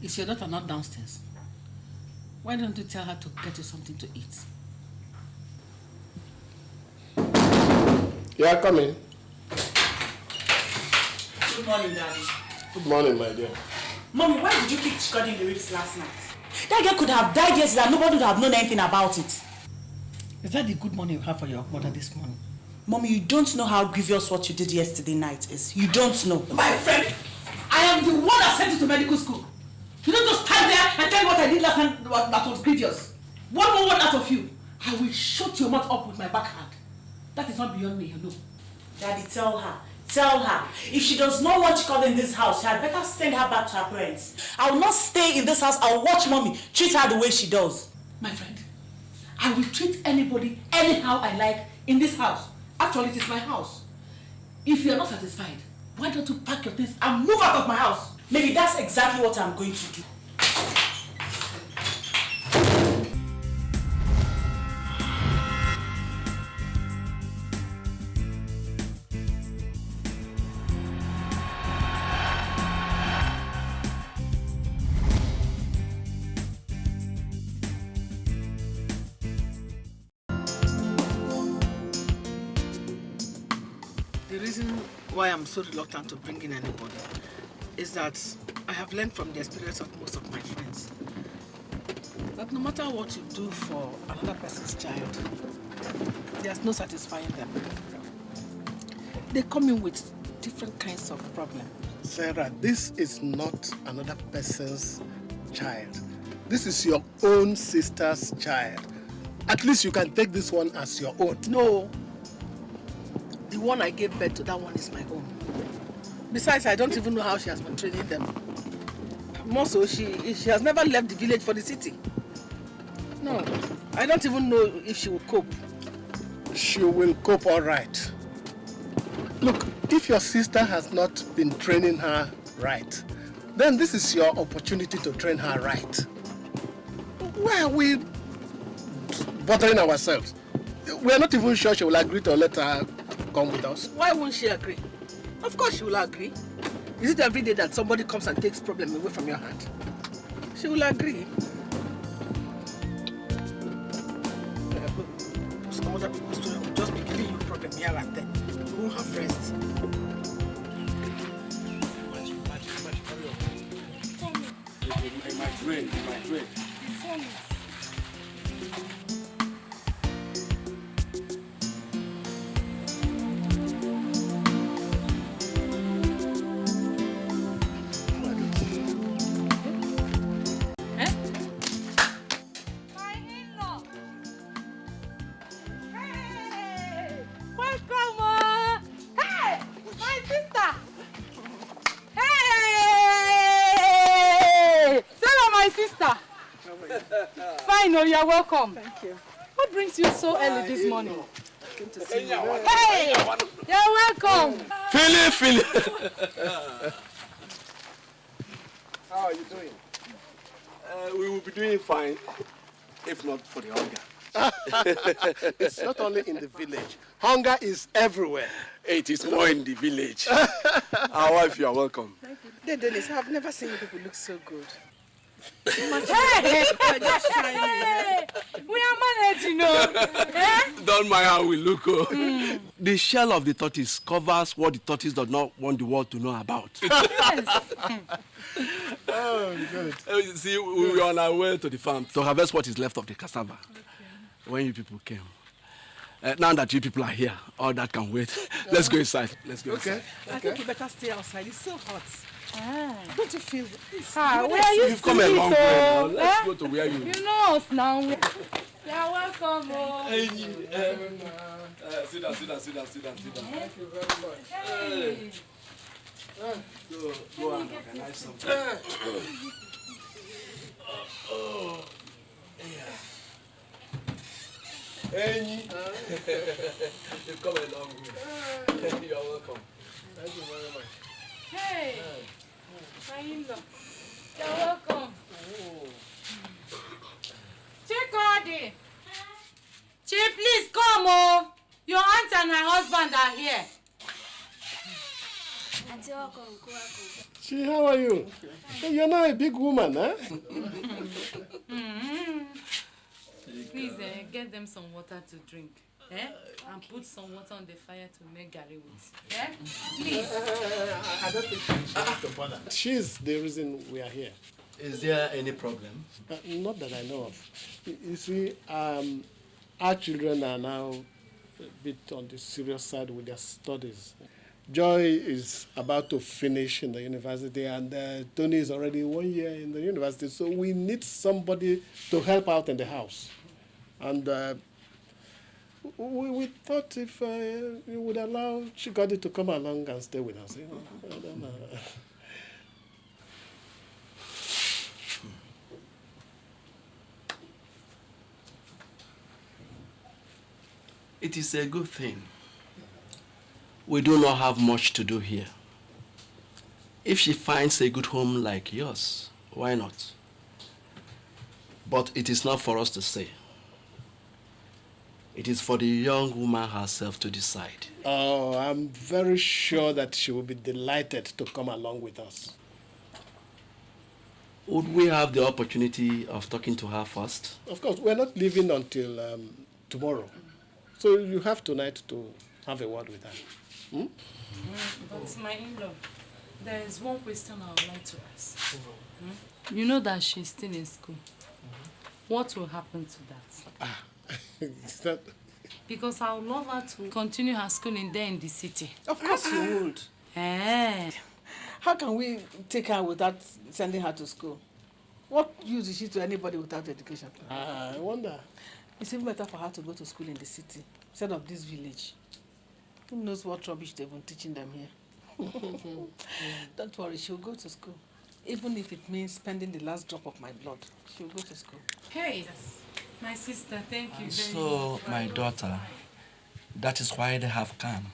Is your daughter not downstairs? Why don't you tell her to get you something to eat? You are coming. Good morning, Daddy. Good morning, my dear. Mommy, why did you keep recording the ribs last night? That girl could have died yesterday and nobody would have known anything about it. Is that the good morning you have for your mother this morning? Mommy, you don't know how grievous what you did yesterday night is. You don't know. My friend, I am the one that sent you to medical school. You don't just stand there and tell me what I did last night that was grievous. One more word out of you, I will shut your mouth up with my backhand. That is not beyond me, you know. Daddy, tell her. Tell her. If she does not want to come in this house, she had better send her back to her parents. I will not stay in this house. I will watch Mommy treat her the way she does. My friend, I will treat anybody anyhow I like in this house. After all, it is my house. If you are not satisfied, why don't you pack your things and move out of my house? Maybe that's exactly what I'm going to do. The reason why I'm so reluctant to bring in anybody is that I have learned from the experience of most of my friends that no matter what you do for another person's child, there's no satisfying them. They come in with different kinds of problems. Sarah, this is not another person's child. This is your own sister's child. At least you can take this one as your own. No. The one I gave birth to, that one is my own. Besides, I don't even know how she has been training them. More so, she has never left the village for the city. No, I don't even know if she will cope. She will cope all right. Look, if your sister has not been training her right, then this is your opportunity to train her right. Why are we bothering ourselves? We're not even sure she will agree to let her come with us. Why won't she agree? Of course she will agree. Is it every day that somebody comes and takes problem away from your hand? She will agree. Some other people's children will just be giving you problem here and there. You won't have rest. It might rain, it might rain. You're welcome. Thank you. What brings you so early this morning? Came to see you. Hey! You're welcome. Philly. How are you doing? We will be doing fine, if not for the hunger. It's not only in the village. Hunger is everywhere. It is more in the village. Our wife, you are welcome. Thank you. Dennis, I've never seen you people look so good. Hey! Just hey! We are managed, you know. Don't mind how we look. The shell of the tortoise covers what the tortoise does not want the world to know about. Yes. Oh, good. You see, we were on our way to the farm to harvest what is left of the cassava. Okay. When you people came. Now that you people are here, all that can wait. Let's go inside. Let's go inside. I think you better stay outside. It's so hot. Don't you feel this? Where are you? You've come a long way now. Let's go to where you... You know us now. You're welcome. Hey, sit down. Thank you very much. Hey. Go and organize something. Hey, you've come a long way. You're welcome. Thank you very much. Hey. You're welcome. Chikodi. Chief, please come. Your aunt and her husband are here. Auntie Chi, how are you? Hey, you're not a big woman, huh? Please get them some water to drink. And put some water on the fire to make garri with. Please. I don't think she needs to bother. She's the reason we are here. Is there any problem? Not that I know of. You see, our children are now a bit on the serious side with their studies. Joy is about to finish in the university, and Tony is already 1 year in the university, so we need somebody to help out in the house. And we thought if you would allow Chikadi to come along and stay with us. You know? I don't know. It is a good thing. We do not have much to do here. If she finds a good home like yours, why not? But it is not for us to say. It is for the young woman herself to decide. Oh, I'm very sure that she will be delighted to come along with us. Would we have the opportunity of talking to her first? Of course, we're not leaving until tomorrow. So you have tonight to have a word with her. Hmm? But my in-law, there is one question I would like to ask. You know that she's still in school. What will happen to that? Is that... Because I would love her to continue her schooling there in the city. Of course you would. How can we take her without sending her to school? What use is she to anybody without education? I wonder. It's even better for her to go to school in the city instead of this village. Who knows what rubbish they've been teaching them here? Don't worry, she'll go to school. Even if it means spending the last drop of my blood, she'll go to school. Hey, my sister, thank you very much. So, my daughter, that is why they have come.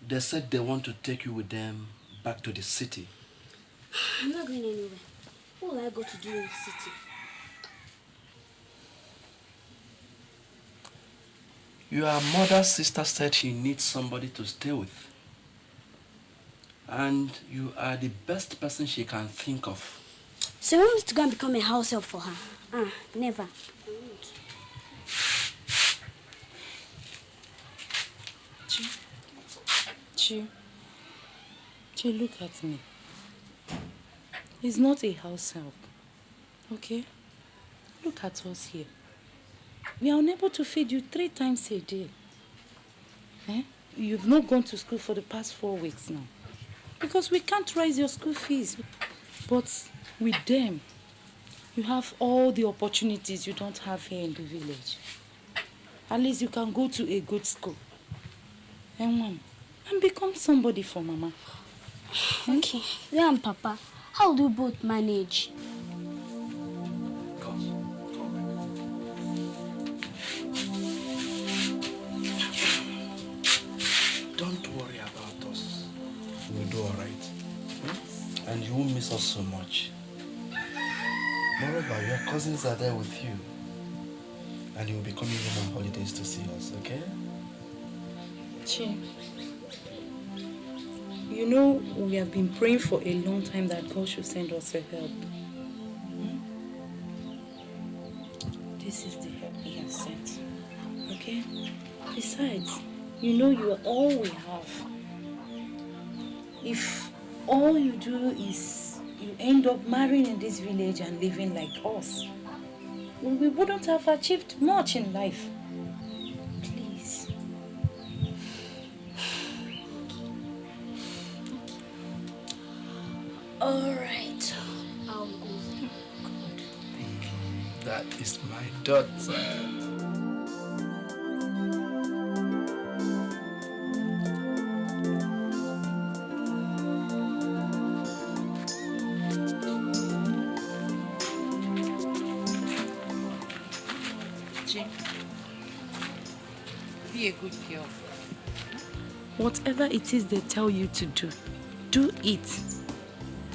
They said they want to take you with them back to the city. I'm not going anywhere. What will I go to do in the city? Your mother's sister said she needs somebody to stay with. And you are the best person she can think of. So you want me to go and become a house help for her? Never. Chi, look at me. It's not a house help, okay? Look at us here. We are unable to feed you 3 times a day. You've not gone to school for the past 4 weeks now. Because we can't raise your school fees. But with them, you have all the opportunities you don't have here in the village. At least you can go to a good school. And become somebody for Mama. Okay, you and Papa, how do you both manage? Don't worry about us. We'll do all right. And you won't miss us so much. Moreover, your cousins are there with you. And you will be coming home on holidays to see us, okay? Chi, you know we have been praying for a long time that God should send us a help. This is the help He has sent, okay? Besides, you know you are all we have. If all you do is you end up marrying in this village and living like us, we wouldn't have achieved much in life. Please. All right, I'll go. Good. That is my daughter. Be a good girl. Whatever it is they tell you to do, do it.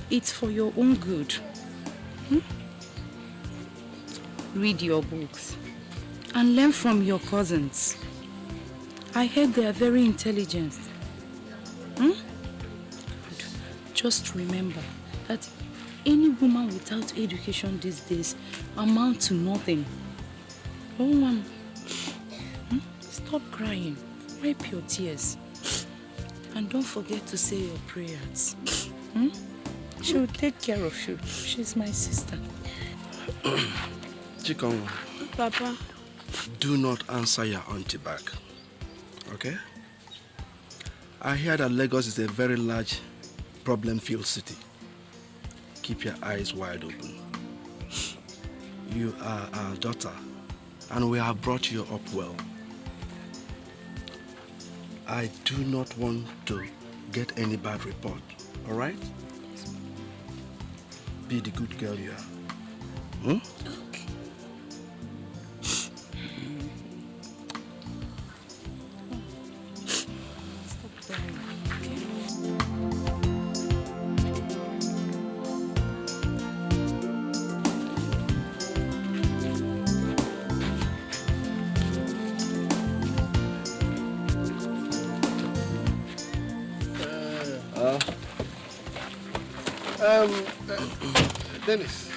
It's for your own good. Read your books and learn from your cousins. I heard they are very intelligent. Just remember that any woman without education these days amount to nothing. Oh, Mom, stop crying. Wipe your tears. And don't forget to say your prayers. She will take care of you. She's my sister. Chikongo. Papa. Do not answer your auntie back. Okay? I hear that Lagos is a very large, problem-filled city. Keep your eyes wide open. You are our daughter, and we have brought you up well. I do not want to get any bad report, all right? Be the good girl you are. Okay. Dennis,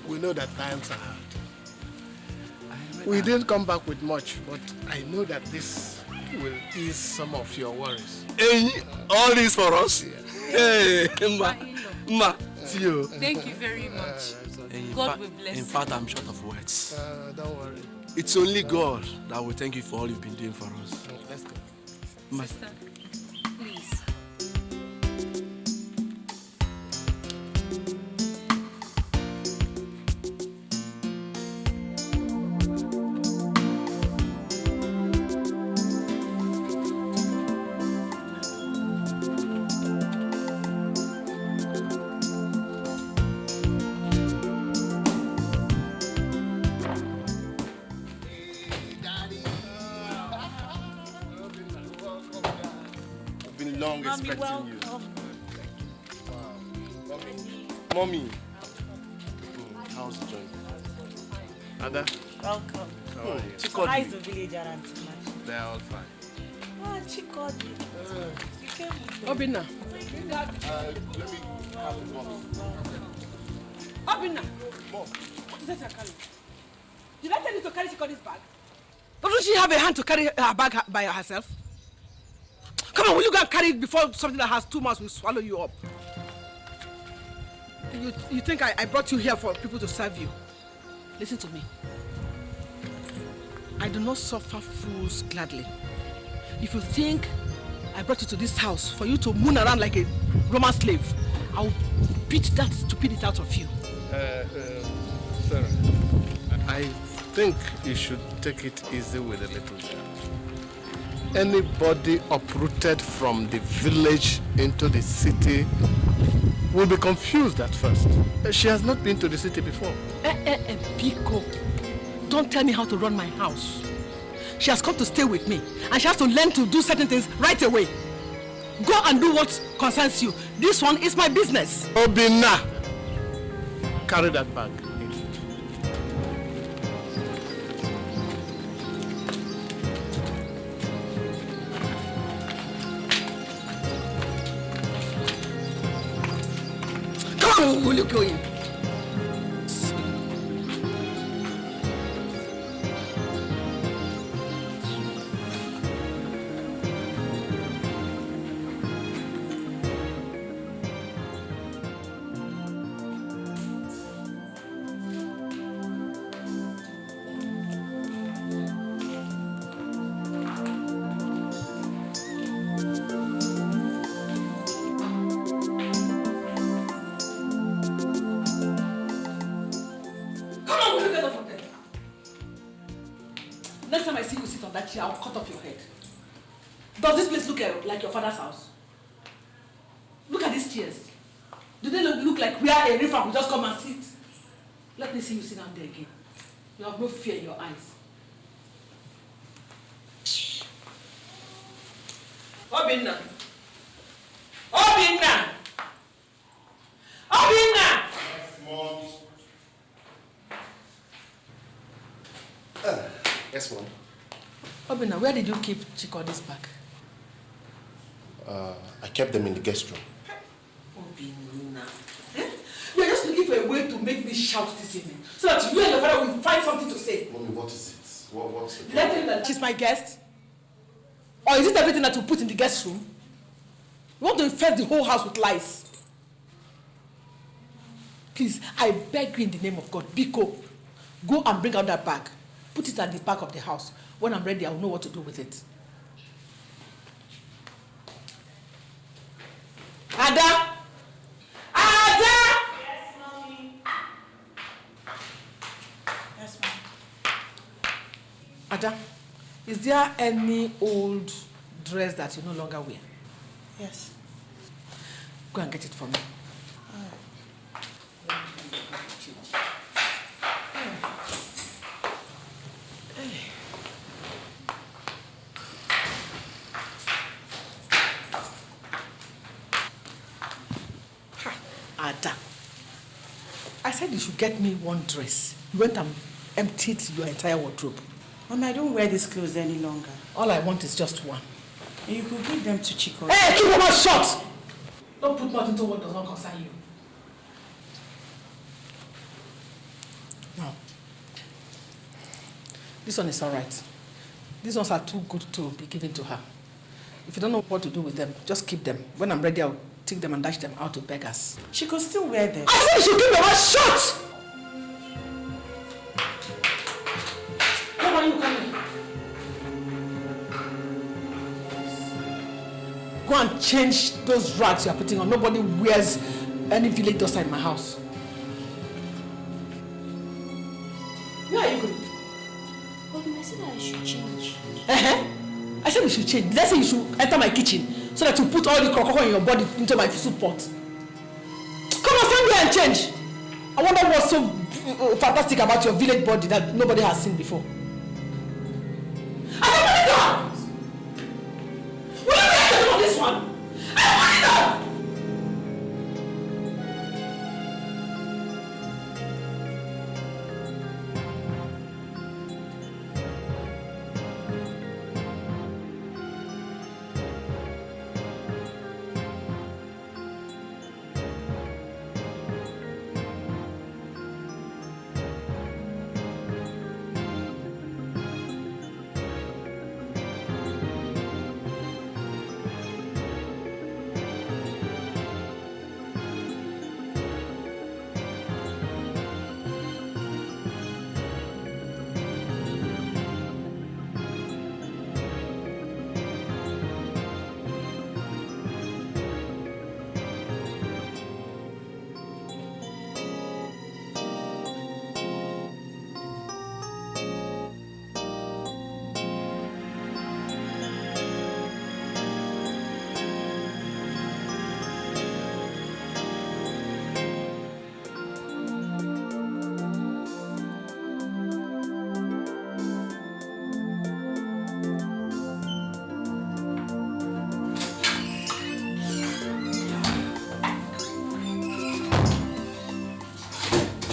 we know that times are hard. We didn't come back with much, but I know that this will ease some of your worries. Hey, all this for us? Yes. Hey, Ma, see you. Thank you very much. God will bless you. In fact, I'm short of words. Don't worry. It's only God that will thank you for all you've been doing for us. Let's go. Sister, please. Expecting you. Mommy. How's the joint? Ada? Welcome. How are you? So how is the village around tonight? They're all fine. Oh, Chikodi. You came with Obinna. Let me have the mommy. Obinna. Mom. What is that you're carrying? Did I tell you to carry Chiko's bag? Doesn't she have a hand to carry her bag by herself? Come on, will you go and carry it before something that has 2 mouths will swallow you up? You think I brought you here for people to serve you? Listen to me. I do not suffer fools gladly. If you think I brought you to this house for you to moon around like a Roman slave, I'll beat that stupidity out of you. Sarah, I think you should take it easy with the little girl. Anybody uprooted from the village into the city will be confused at first. She has not been to the city before. Pico, don't tell me how to run my house. She has come to stay with me, and she has to learn to do certain things right away. Go and do what concerns you. This one is my business. Obinna, carry that bag. Will you go in? Next time I see you sit on that chair, I'll cut off your head. Does this place look like your father's house? Look at these chairs. Do they look like where a river will just come and sit? Let me see you sit down there again. You have no fear in your eyes. Obinna! Obinna! Obinna! Yes, Mom. Obinna, where did you keep Chiko's bag? I kept them in the guest room. You're just looking for a way to make me shout this evening, so that you and your father will find something to say. Mommy, what is it? What's the Let him that she's my guest? Or is it everything that you put in the guest room? You want to infest the whole house with lies? Please, I beg you in the name of God, Biko, go and bring out that bag. Put it at the back of the house. When I'm ready, I will know what to do with it. Ada! Ada! Yes, mommy. Yes, ma'am. Ada, is there any old dress that you no longer wear? Yes. Go and get it for me. Ada, I said you should get me one dress. You went and emptied your entire wardrobe. Mommy, I don't wear these clothes any longer. All I want is just one. And you could give them to Chico. Hey, keep your mouth shut! Don't put mouth into what does not concern you. Now, this one is all right. These ones are too good to be given to her. If you don't know what to do with them, just keep them. When I'm ready, I'll take them and dash them out to beggars. She could still wear them. I said you should keep your mouth shut! Come on, you come here. Go and change those rags you are putting on. Nobody wears any village dust in my house. Where are you going? Mommy, I said I should change. I said you should change. Let's say you should enter my kitchen so that you put all the crocodile in your body into my soup pot. Come on, stand there and change. I wonder what's so fantastic about your village body that nobody has seen before. I said, what are you doing on this one? I want it up!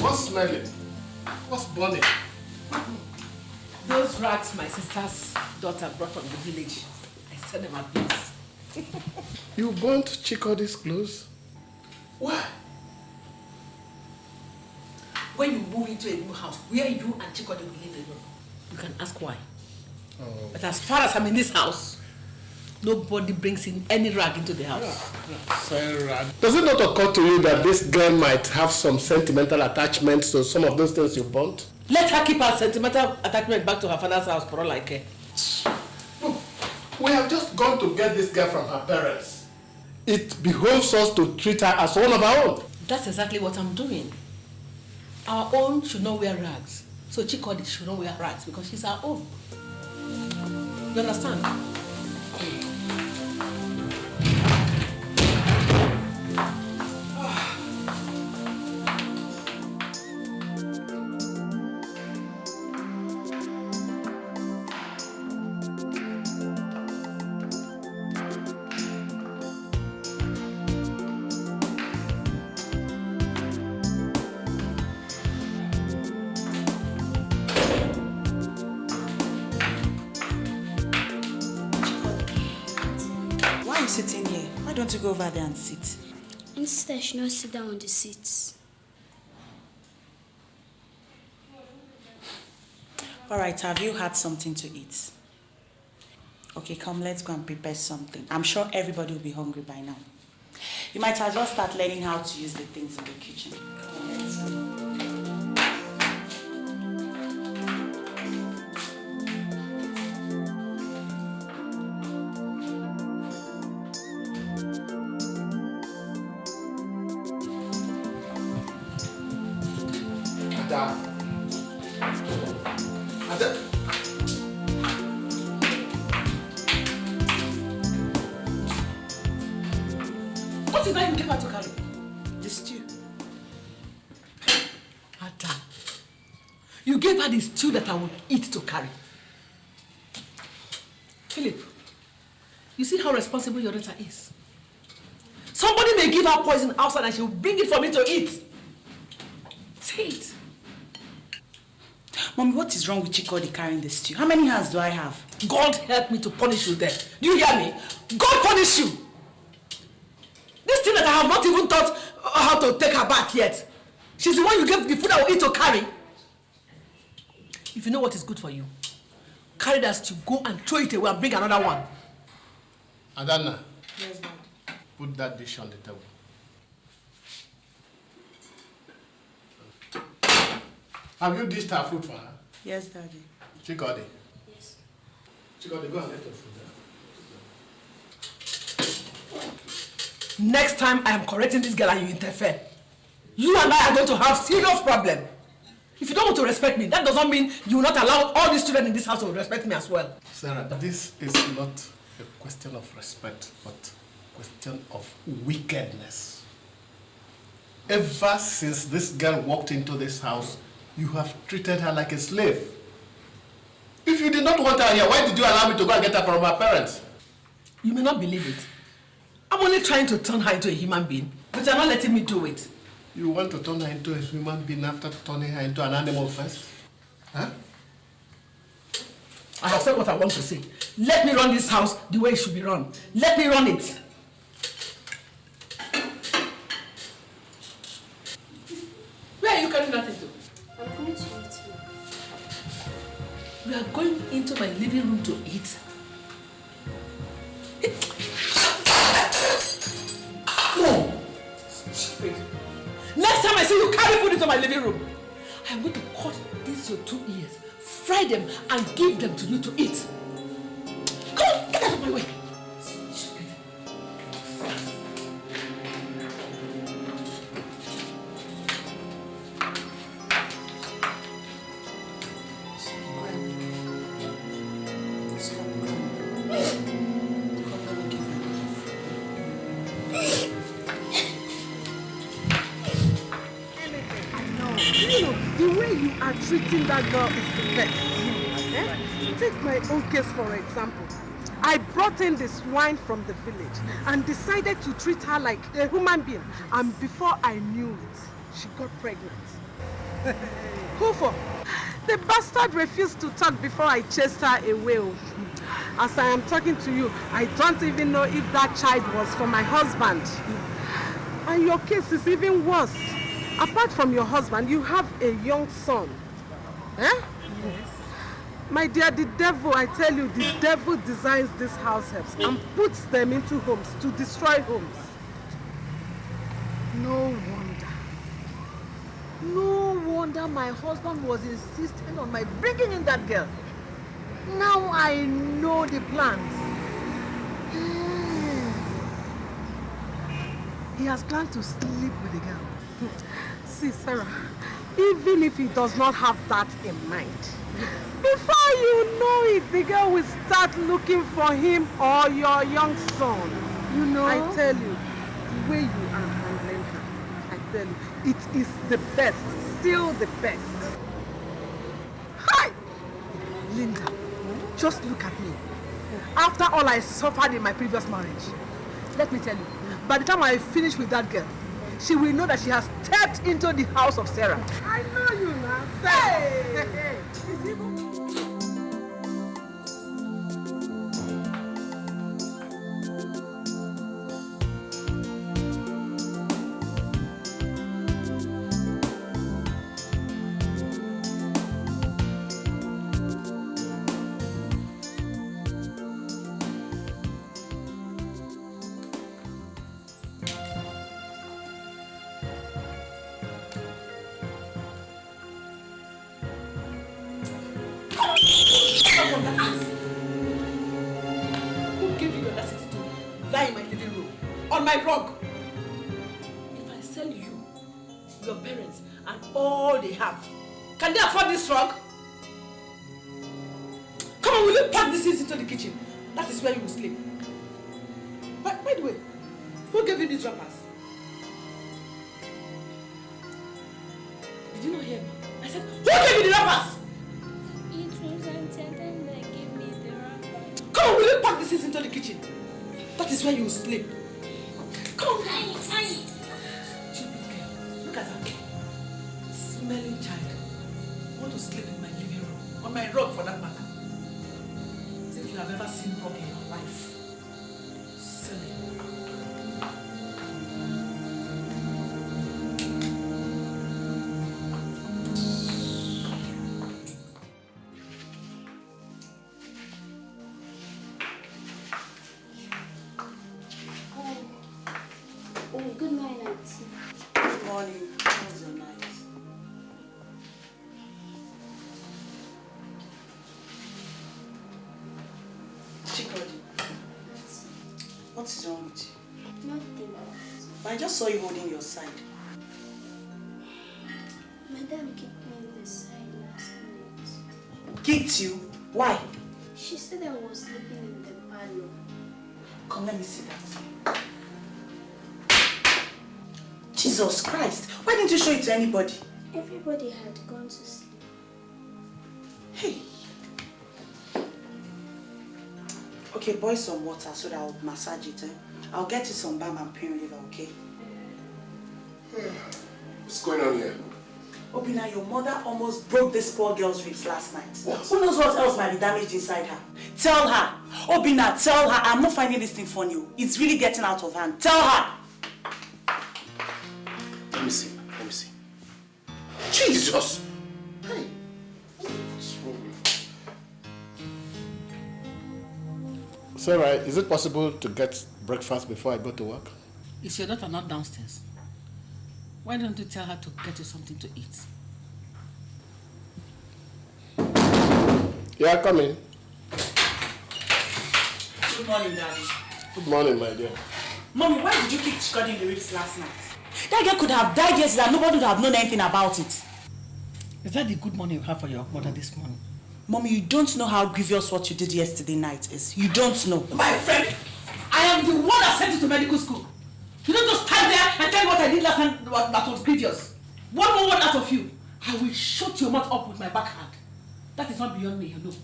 What's smelling? What's burning? Those rags my sister's daughter brought from the village. I sent them at once. You burnt Chikody's clothes? Why? When you move into a new house, where you and Chikodi will live alone, you can ask why. Oh. But as far as I'm in this house, nobody brings in any rag into the house. Sarah, does it not occur to you that this girl might have some sentimental attachment to some of those things you burnt? Let her keep her sentimental attachment back to her father's house for all I care. Look, we have just gone to get this girl from her parents. It behoves us to treat her as one of our own. That's exactly what I'm doing. Our own should not wear rags. So Chikodi should not wear rags because she's our own. You understand? to go over there and sit? Instead, she not sit down on the seats. Alright, have you had something to eat? Okay, come, let's go and prepare something. I'm sure everybody will be hungry by now. You might as well start learning how to use the things in the kitchen. Come on, let's go. What is that you gave her to carry? The stew. Ada, you gave her the stew that I would eat to carry. Philip, you see how responsible your daughter is? Somebody may give her poison outside and she will bring it for me to eat. Say it. Mommy, what is wrong with Chikodi carrying the stew? How many hands do I have? God help me to punish you there. Do you hear me? God punish you. This thing that I have not even taught how to take her bath yet. She's the one you gave the food I will eat to carry. If you know what is good for you, carry that stew, go and throw it away and bring another one. Adana. Yes, ma'am. Put that dish on the table. Have you dished her food for her? Yes, Daddy. Chikodi. Yes. Chikodi, go and get your food there. Next time I am correcting this girl and you interfere, you and I are going to have serious problem. If you don't want to respect me, that doesn't mean you will not allow all these children in this house to respect me as well. Sarah, this is not a question of respect, but a question of wickedness. Ever since this girl walked into this house, you have treated her like a slave. If you did not want her here, why did you allow me to go and get her from her parents? You may not believe it. I'm only trying to turn her into a human being, but you're not letting me do it. You want to turn her into a human being after turning her into an animal first? Huh? I have said what I want to say. Let me run this house the way it should be run. Let me run it. Where are you carrying that into? I'm going to eat. We are going into my living room to eat. No! Stupid. Next time I see you carry food into my living room, I'm going to cut these your 2 ears, fry them, and give them to you to eat. Come on, get out of my way. Stupid. Treating that girl is the best. Take my own case for example. I brought in this swine from the village and decided to treat her like a human being. And before I knew it, she got pregnant. Who for? The bastard refused to talk before I chased her away. As I am talking to you, I don't even know if that child was for my husband. And your case is even worse. Apart from your husband, you have a young son. Eh? Yes. My dear, the devil, I tell you, the devil designs these house helps and puts them into homes to destroy homes. No wonder my husband was insisting on my bringing in that girl. Now I know the plans. He has planned to sleep with the girl. See, Sarah, even if he does not have that in mind, before you know it, the girl will start looking for him or your young son. You know? I tell you, the way you are handling her, I tell you, it is the best, still the best. Hi! Linda, just look at me. After all I suffered in my previous marriage, let me tell you, by the time I finish with that girl, she will know that she has stepped into the house of Sarah. I know you now. Hey! Stop on that place. Who gave you the audacity to lie in my living room? On my rug? If I sell you, your parents, and all they have, can they afford this rug? Come on, will you pack these things into the kitchen? That is where you will sleep. By the way, who gave you these wrappers? Did you not hear me? I said, who gave you the wrappers? It was Auntie Eden that gave me the wrappers. Come on, will you pack these things into the kitchen? That is where you will sleep. Come on. Stupid girl. Look at her. Smelling child. Want to sleep in my living room. On my rug for that matter. As if you have ever seen rug in your life. Silly. Good morning, Auntie. Good morning. How was your night? Chikodi, what is wrong with you? Nothing. I just saw you holding your side. Madam kicked me in the side last night. Kicked you? Why? She said I was sleeping in the parlor. Come, let me see that. Jesus Christ, why didn't you show it to anybody? Everybody had gone to sleep. Hey. Okay, boil some water so that I'll massage it. I'll get you some balm and pain reliever, okay? What's going on here? Obina, your mother almost broke this poor girl's ribs last night. What? Who knows what else might be damaged inside her? Tell her. Obina, tell her. I'm not finding this thing funny. It's really getting out of hand. Tell her. Let me see. Jesus! Hey! What's wrong? Sarah, is it possible to get breakfast before I go to work? Is your daughter not downstairs? Why don't you tell her to get you something to eat? Yeah, come in. Good morning, Daddy. Good morning, my dear. Mommy, why did you kick Chikodi in the ribs last night? That girl could have died yesterday and nobody would have known anything about it. Is that the good morning you have for your mother this morning? Mommy, you don't know how grievous what you did yesterday night is. You don't know. My friend, I am the one that sent you to medical school. You don't just stand there and tell me what I did last night that was grievous. One more word out of you, I will shut your mouth up with my backhand. That is not beyond me, you know.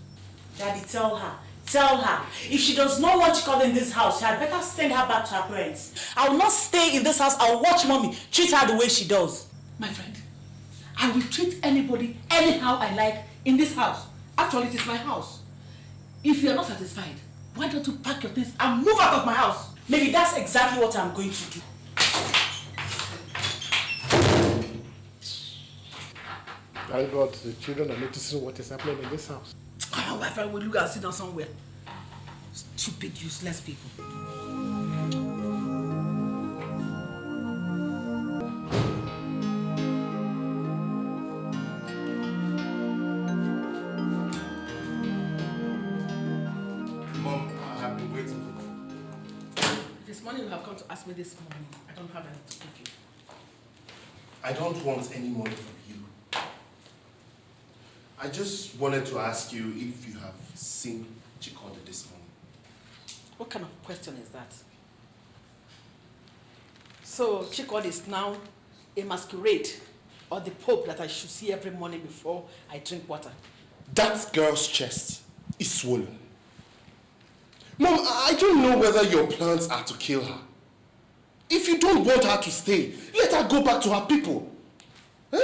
Daddy, tell her. Tell her. If she does not want Chikodi in this house, she had better send her back to her parents. I will not stay in this house. I will watch Mommy treat her the way she does. My friend, I will treat anybody anyhow I like in this house. After all, it is my house. If you are not satisfied, why don't you pack your things and move out of my house? Maybe that's exactly what I'm going to do. Thank God the children are noticing what is happening in this house. Oh, my friend will look and sit down somewhere. Stupid, useless people. Mom, I have been waiting for you. This morning you have come to ask me this morning. I don't have anything to give you. I don't want any money from you. I just wanted to ask you if you have seen Chikodi this morning. What kind of question is that? So Chikodi is now a masquerade or the Pope that I should see every morning before I drink water? That girl's chest is swollen. Mom, I don't know whether your plans are to kill her. If you don't want her to stay, let her go back to her people. Eh?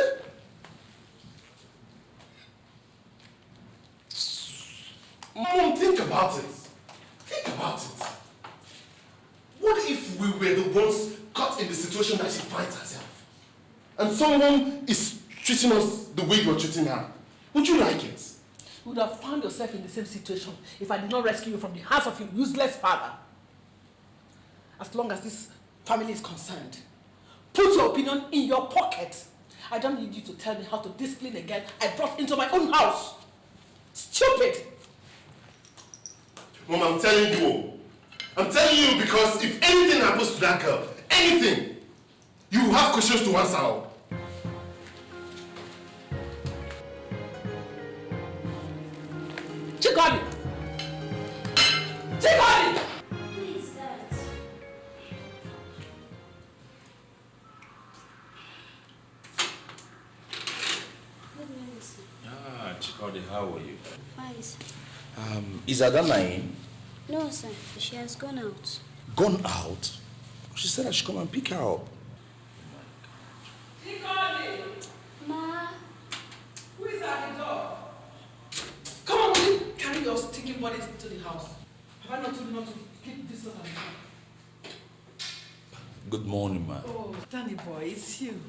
Mom, think about it. Think about it. What if we were the ones caught in the situation that she finds herself? And someone is treating us the way you're treating her? Would you like it? You would have found yourself in the same situation if I did not rescue you from the hands of your useless father. As long as this family is concerned, put your opinion in your pocket. I don't need you to tell me how to discipline a girl I brought into my own house. Stupid! Mom, I'm telling you. I'm telling you because if anything happens to that girl, anything, you have questions to answer. Chikodi! Chikodi! Who is that? Good morning, sir. Chikodi, how are you? Fine, sir. Is Adana in? No, sir. She has gone out. Gone out? She said I should come and pick her up. Ma. Who is at the door? Come on, will you carry your stinking bodies into the house? Have I not told you not to keep this on the door? Good morning, ma. Oh, Danny boy, it's you.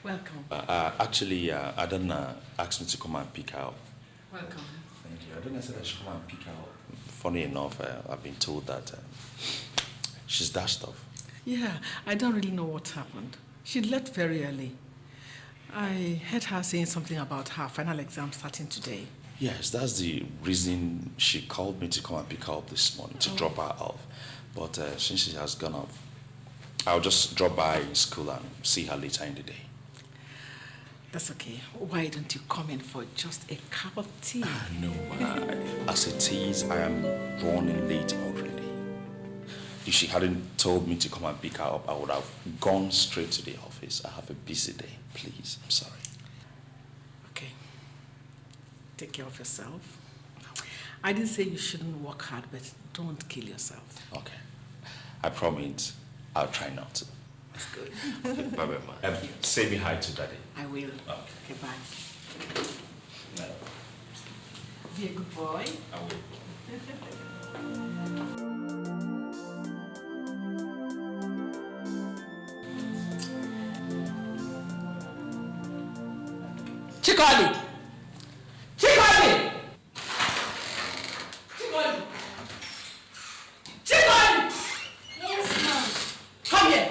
Welcome. Actually, Adana asked me to come and pick her up. Welcome. Thank you. Adana said I should come and pick her up. Funny enough, I've been told that she's dashed off. Yeah, I don't really know what happened. She left very early. I heard her saying something about her final exam starting today. Yes, that's the reason she called me to come and pick her up this morning, to drop her off. But since she has gone off, I'll just drop by in school and see her later in the day. That's okay. Why don't you come in for just a cup of tea? No, as it is, I am running late already. If she hadn't told me to come and pick her up, I would have gone straight to the office. I have a busy day. Please, I'm sorry. Okay. Take care of yourself. I didn't say you shouldn't work hard, but don't kill yourself. Okay. I promise I'll try not to. That's good. Okay, bye-bye, ma. Say me hi to Daddy. I will. Okay, bye. No, Be a good boy. I will. Chikodi! Chikodi! Chikodi! Chikodi! Yes, ma'am. Come here!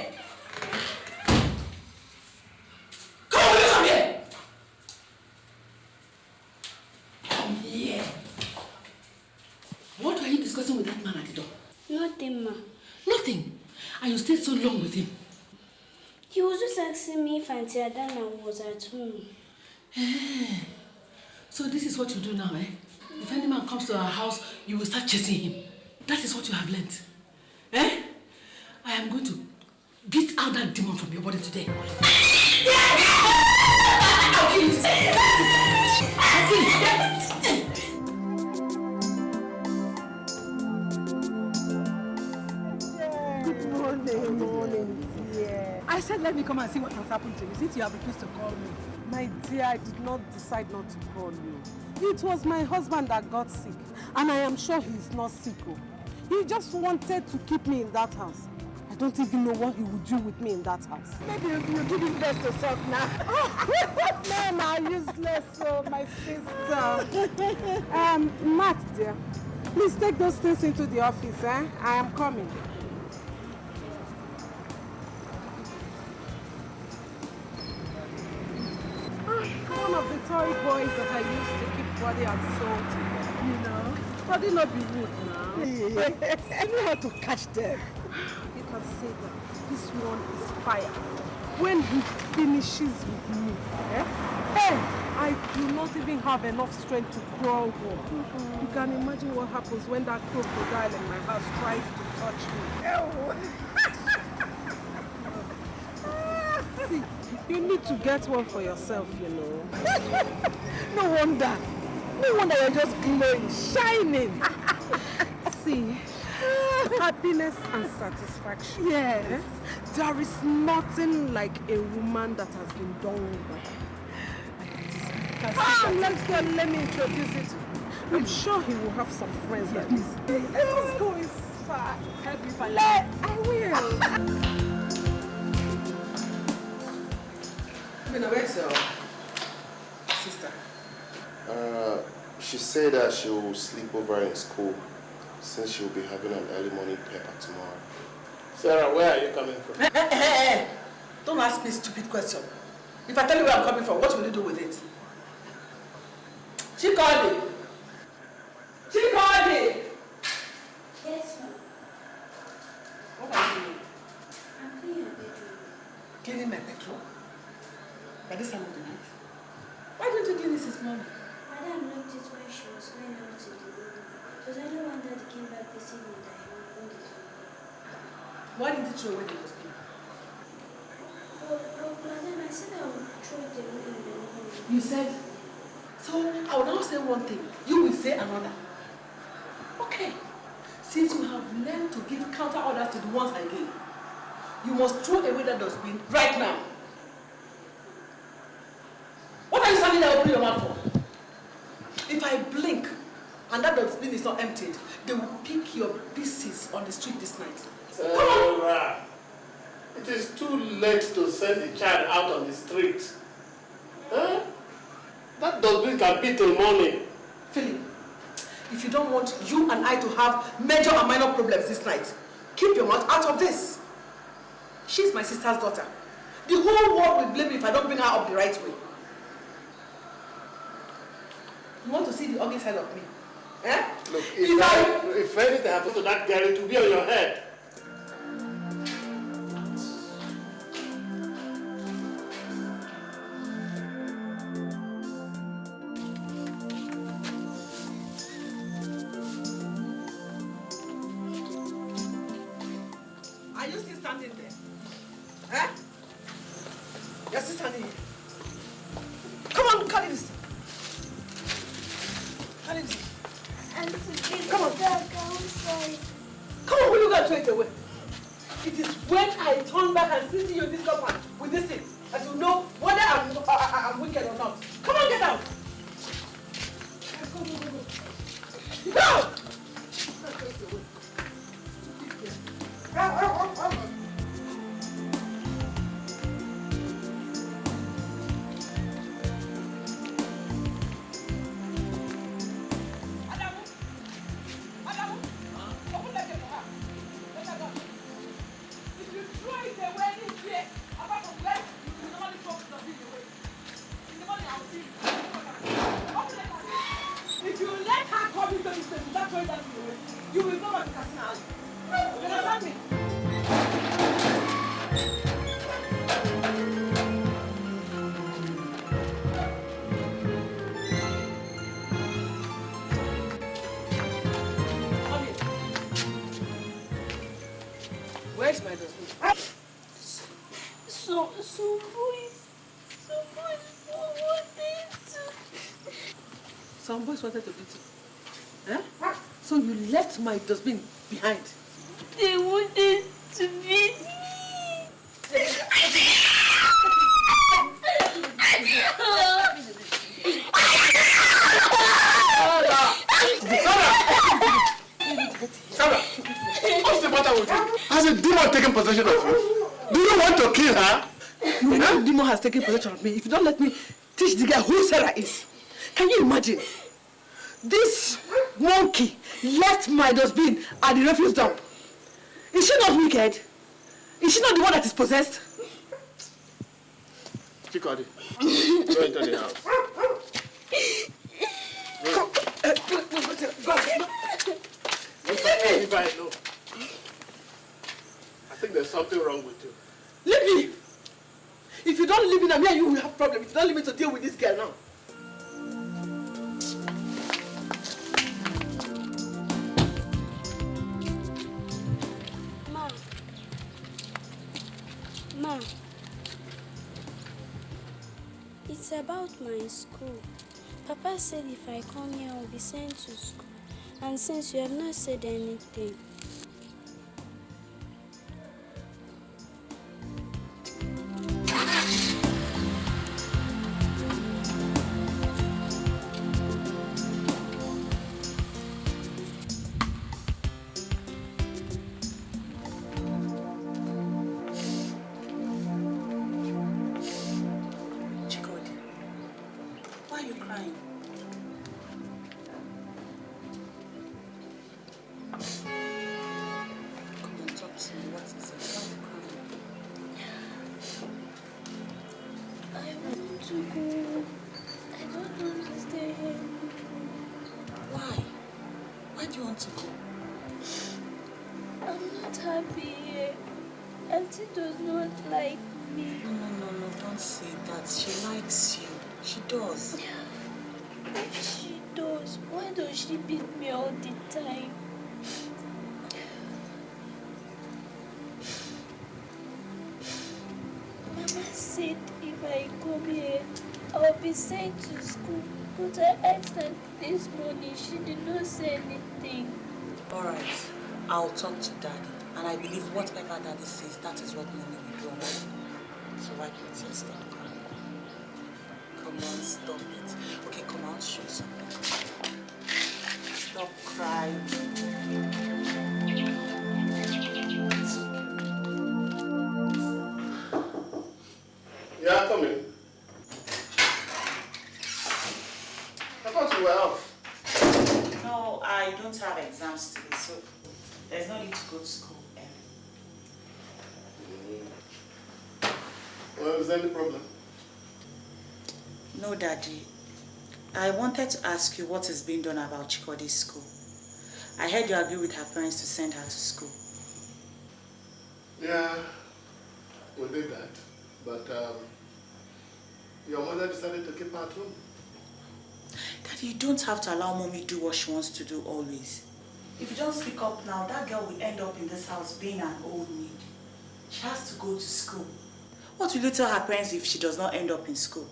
Come here! Come here! What were you discussing with that man at the door? Nothing, ma. Nothing. And you stayed so long with him. He was just asking me if Auntie Adana was at home. So this is what you do now, eh? If any man comes to our house, you will start chasing him. That is what you have learnt. Eh? I am going to beat out that demon from your body today. I'll kill it. I'll kill it. Good morning. Yeah. I said let me come and see what has happened to you since you have refused to call me. My dear, I did not decide not to call you. It was my husband that got sick, and I am sure he is not sick. He just wanted to keep me in that house. I don't even know what he would do with me in that house. Maybe you give him best to talk now. Men are useless, so my sister. Matt, dear, please take those things into the office, eh? I am coming. One of the toy boys that I used to keep body and soul to, you know. Body not be rude now. You know how to catch them. You can say that this one is fire. When he finishes with me, hey, I do not even have enough strength to crawl home. You can imagine what happens when that crocodile in my house tries to touch me. See, you need to get one for yourself, you know. No wonder you're just glowing, shining. See, happiness and satisfaction. Yes. There is nothing like a woman that has been done by. Let's go. Let me introduce it. I'm sure he will have some friends like this. Let's go inside. Help me find I will. Where's your sister? She said that she will sleep over in school since she will be having an early morning paper tomorrow. Sarah, where are you coming from? Hey. Don't ask me a stupid question. If I tell you where I'm coming from, what will you do with it? Chikodi! Chikodi! What are you doing? I'm cleaning your bedroom. Cleaning my bedroom? By this time of the night? Why don't you clean it this morning? Madam locked it when she was going out to the room. It was only one that came back this evening that he opened it for me. Why did you throw away the dustbin? But Madam, I said I would throw it away in the morning. You said? So I will now say one thing, you will say another. Okay. Since you have learned to give counter orders to the ones I gave, you must throw away that dustbin right now. What are you standing there opening your mouth for? If I blink and that dustbin is not emptied, they will pick your pieces on the street this night. Sarah, it is too late to send the child out on the street. Huh? That dustbin can be till morning. Philip, if you don't want you and I to have major and minor problems this night, keep your mouth out of this. She's my sister's daughter. The whole world will blame me if I don't bring her up the right way. You want to see the ugly side of me? Eh? Look, if anything happens to that girl, it will be on your head. Are you still standing there? Eh? You're still standing here. Come on, carry this. Carry this. Come on. I'm sorry. Come on, will you go and throw it away? It is when I turn back and see you in this compound with this thing that you know whether I'm wicked or not. Come on, get out. Go! Go! If you let her come into this place without throwing that thing away, you will go back to Casino. You understand me? Come here. Where's my dustbin? Some boys wanted to beat you. Eh? So you left my dustbin behind. They wanted to beat me. Sarah, what's the matter with you? Has a demon taken possession of you? Do you want to kill her? You know the demon has taken possession of me. If you don't let me teach the girl who Sarah is. Can you imagine? This monkey left my dustbin at the refuse dump. Is she not wicked? Is she not the one that is possessed? Chikodi, go into the house. Go. If I know. I think there's something wrong with you. Leave me! If you don't leave me now, me and you will have problems. If you don't leave me to deal with this girl now. Ma, it's about my school. Papa said if I come here, I'll be sent to school. And since you have not said anything, I'm not not happy here. Auntie does not like me. No, don't say that. She likes you. She does. If she does, why does she beat me all the time? Mama said if I come here, I'll be sent to school. But I asked her this morning, she did not say anything. Alright, I'll talk to Daddy. And I believe whatever Daddy says, that is what Mommy will do, alright? So wipe your tears, stop crying. Come on, stop it. Okay, come on, show you something. Stop crying. Yeah, come in. I thought you were off. No, I don't have exams today, so there's no need to go to school. Well, is there any problem? No, Daddy. I wanted to ask you what is being done about Chikode's school. I heard you agree with her parents to send her to school. Yeah, we did that. But your mother decided to keep her at home. Daddy, you don't have to allow Mommy do what she wants to do always. If you don't speak up now, that girl will end up in this house being an old maid. She has to go to school. What will you tell her parents if she does not end up in school?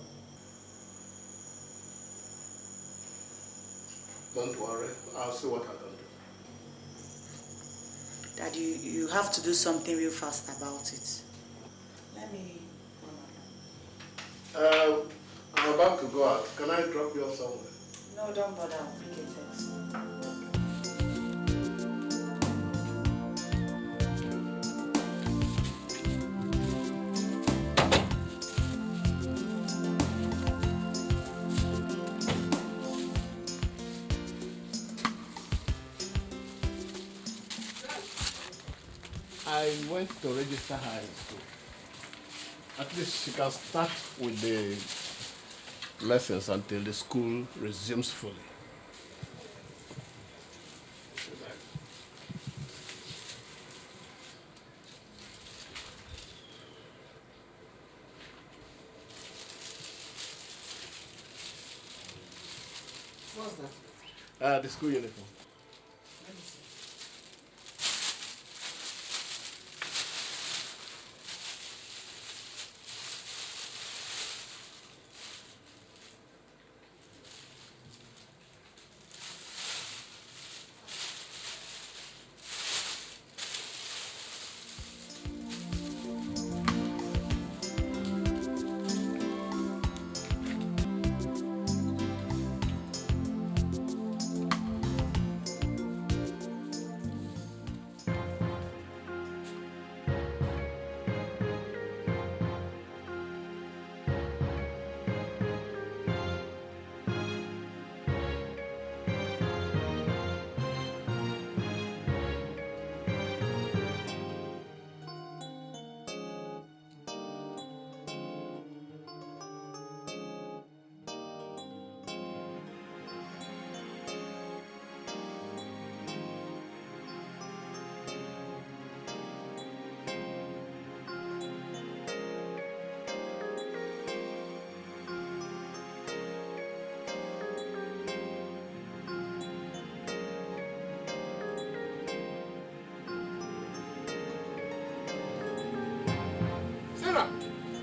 Don't worry, I'll see what I can do. Daddy, you have to do something real fast about it. Let me... I'm about to go out. Can I drop you off somewhere? No, don't bother. I'll pick a text. I went to register her in school. At least she can start with the lessons until the school resumes fully. What's that? The school uniform. Let me see.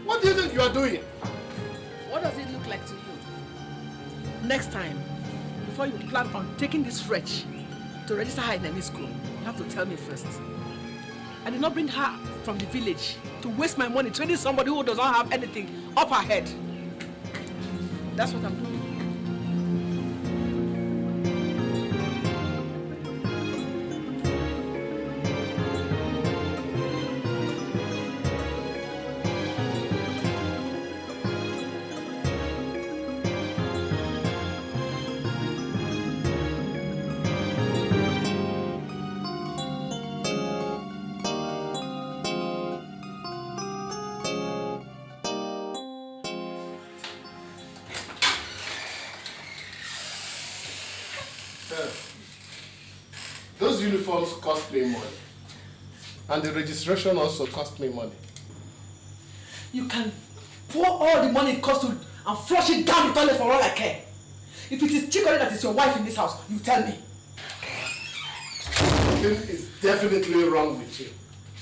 What do you think you are doing? What does it look like to you? Next time, before you plan on taking this wretch to register her in any school, you have to tell me first. I did not bring her from the village to waste my money training somebody who does not have anything up her head. That's what I'm doing. Those uniforms cost me money. And the registration also cost me money. You can pour all the money it costs to and flush it down the toilet for all I care. If it is Chikori that is your wife in this house, you tell me. Something is definitely wrong with you.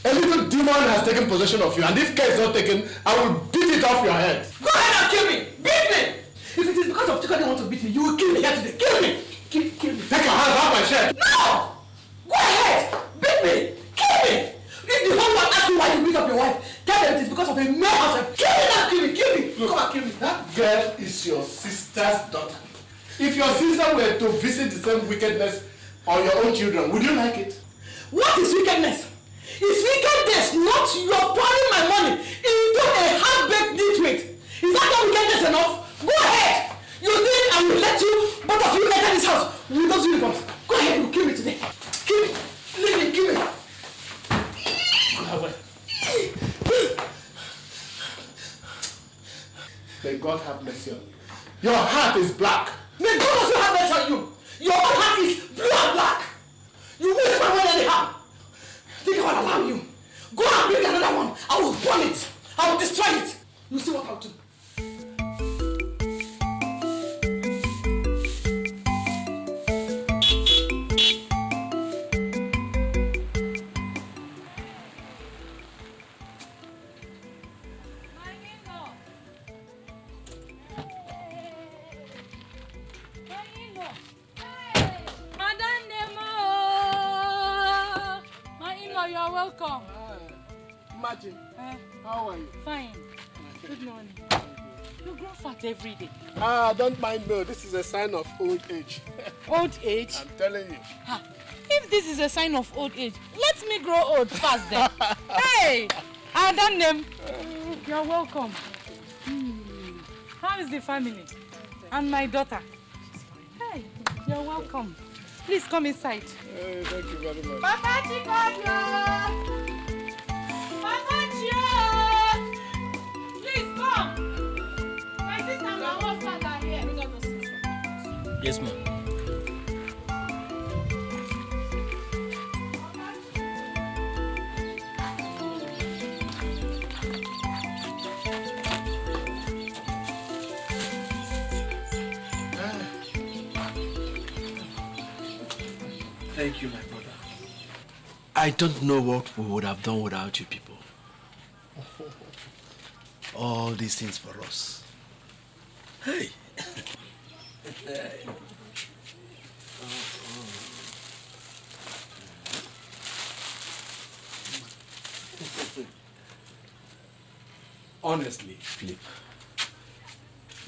A little demon has taken possession of you, and if care is not taken, I will beat it off your head. Go ahead and kill me! Beat me! If it is because of Chikori you want to beat me, you will kill me here today. Kill me! Kill me! Take your hands off my shirt! No! Go ahead! Beat me! Kill me! If the whole world asks you why you beat up your wife, tell them it is because of a male husband. Kill me now! Kill me! Kill me! Look, come and kill me! That girl is your sister's daughter. If your sister were to visit the same wickedness on your own children, would you like it? What is wickedness? It's wickedness, not your pouring my money into a half-baked nitwit. Is that not wickedness enough? Go ahead! You think I will let you, both of you, enter this house with those uniforms? Go ahead, you kill me today. Kill me. Leave me, kill me. May God have mercy on you. Your heart is black. May God also have mercy on you. Your own heart is blue and black. You waste my money anyhow. Think I will allow you. Go and bring another one. I will burn it. I will destroy it. You see what I'll do. Welcome. Imagine. How are you? Fine. Good morning. You grow fat every day. Don't mind me. This is a sign of old age. Old age? I'm telling you. If this is a sign of old age, let me grow old fast then. Hey! Adanem. You're welcome. How is the family? And my daughter? Hey, you're welcome. Please come inside. Hey, thank you very much. Papa Chikodio! Papa Chio! Please come! My sister and my husband are here. Yes, ma'am. Thank you, my brother. I don't know what we would have done without you people. All these things for us. Hey. Honestly, Philip,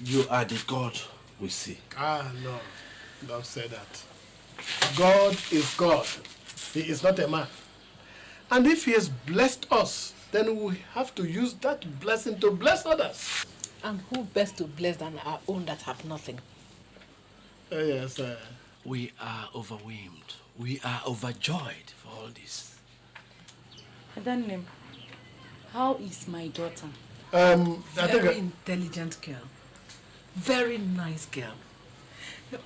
you are the God we see. No. Don't say that. God is God. He is not a man. And if he has blessed us, then we have to use that blessing to bless others. And who best to bless than our own that have nothing? Yes. We are overwhelmed. We are overjoyed for all this. Adanem, how is my daughter? Very intelligent girl. Very nice girl.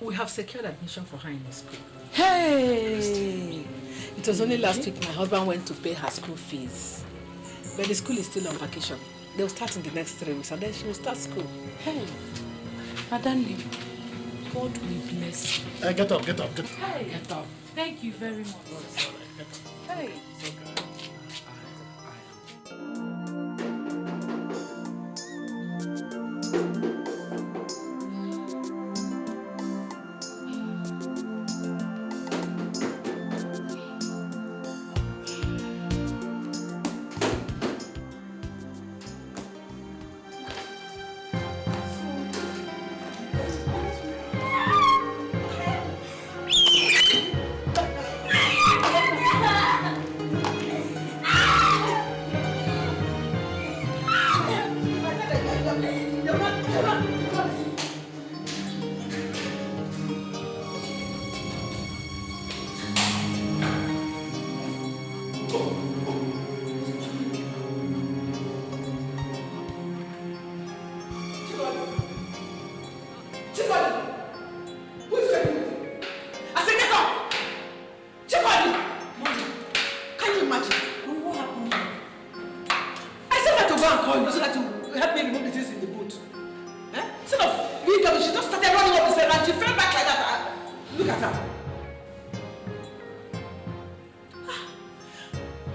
We have secured admission for her in the school. Hey! It was only last week my husband went to pay her school fees. But the school is still on vacation. They'll start in the next 3 weeks and then she will start school. Hey! Adanem, God will bless you. Get up. Hey! Get up. Thank you very much. Hey! It's okay. at her.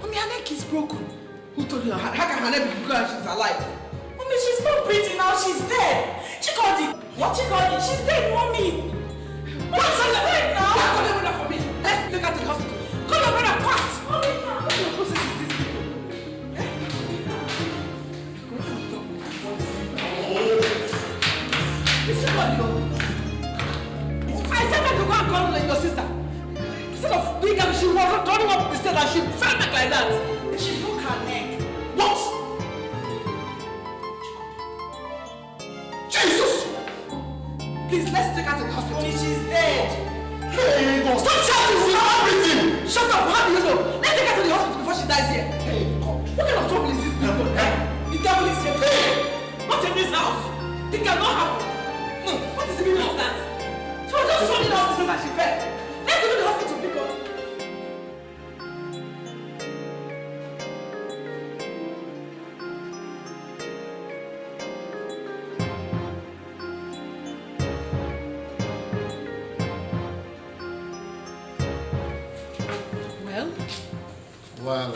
Mommy, her neck is broken. Who told you? How can her neck be broken and she's alive? Mommy, she's not breathing now. She's dead. She called it. What she called it? She's dead, Mommy. What's she's dead now? Call your brother for me. Let's take her to the hospital. Call your brother fast. Mommy, what kind of process is this? It's your body. I said her to go and call your sister. Instead of doing that, she was running up the stairs and she fell back like that. She broke her neck. What? Jesus! Please, let's take her to the hospital. She's dead. Hey, God. Stop shouting! She's not breathing! Shut up! How do you know? Let's take her to the hospital before she dies here. Hey, God. What kind of trouble is this people? Eh? The devil is here. Hey! Not in this house. It cannot happen. No. What is the meaning of that? She was just running down the stairs and she fell. Let's go to the hospital, people. Well, I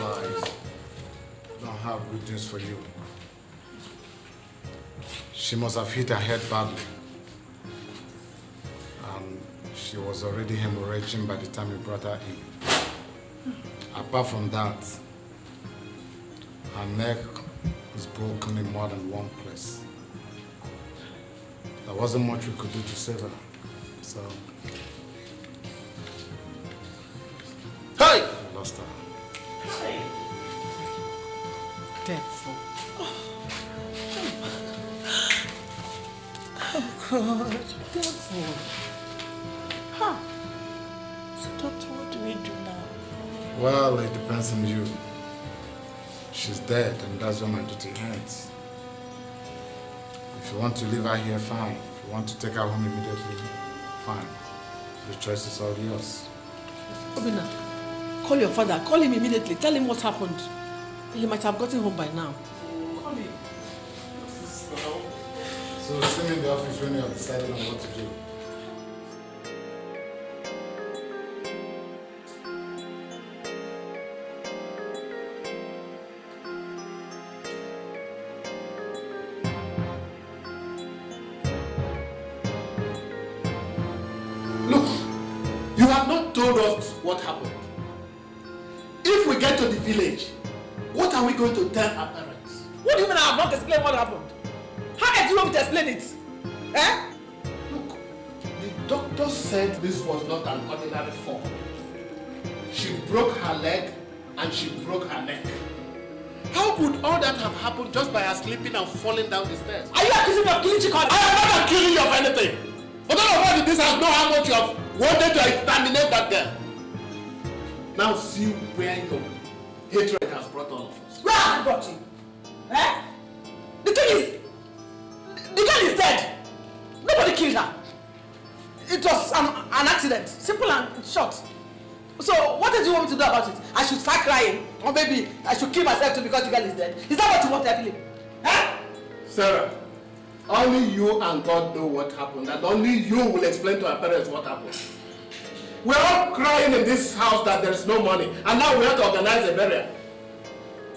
don't have good news for you. She must have hit her head badly. And she was already hemorrhaging by the time we brought her in. Apart from that, her neck is broken in more than one place. There wasn't much we could do to save her. So, hey! we lost her. Devil. Oh, God. Devil. Huh. So, doctor, what do we do now? Well, it depends on you. She's dead, and that's where my duty ends. If you want to leave her here, fine. If you want to take her home immediately, fine. The choice is all yours. Obina, call your father. Call him immediately. Tell him what happened. He might have gotten home by now. Call him. So see me in the office when you have decided on what to do. Look, you have not told us what happened. If we get to the village, what are we going to tell our parents? What do you mean I have not explained what happened? How do you want me to explain it? Eh? Look, the doctor said this was not an ordinary fall. She broke her leg and she broke her neck. How could all that have happened just by her slipping and falling down the stairs? Are you accusing me of killing Chikon? I am not accusing you of anything. But all of us in this house know how much you have wanted to exterminate that girl. Now see where your hatred has brought all of us. Where has it brought you? Eh? The girl is dead. Nobody killed her. It was an accident. Simple and short. So what did you want me to do about it? I should start crying? Or maybe I should kill myself too because the girl is dead? Is that what you want, Evelyn? Eh? Sarah, only you and God know what happened, and only you will explain to our parents what happened. We're all crying in this house that there is no money, and now we have to organize a burial.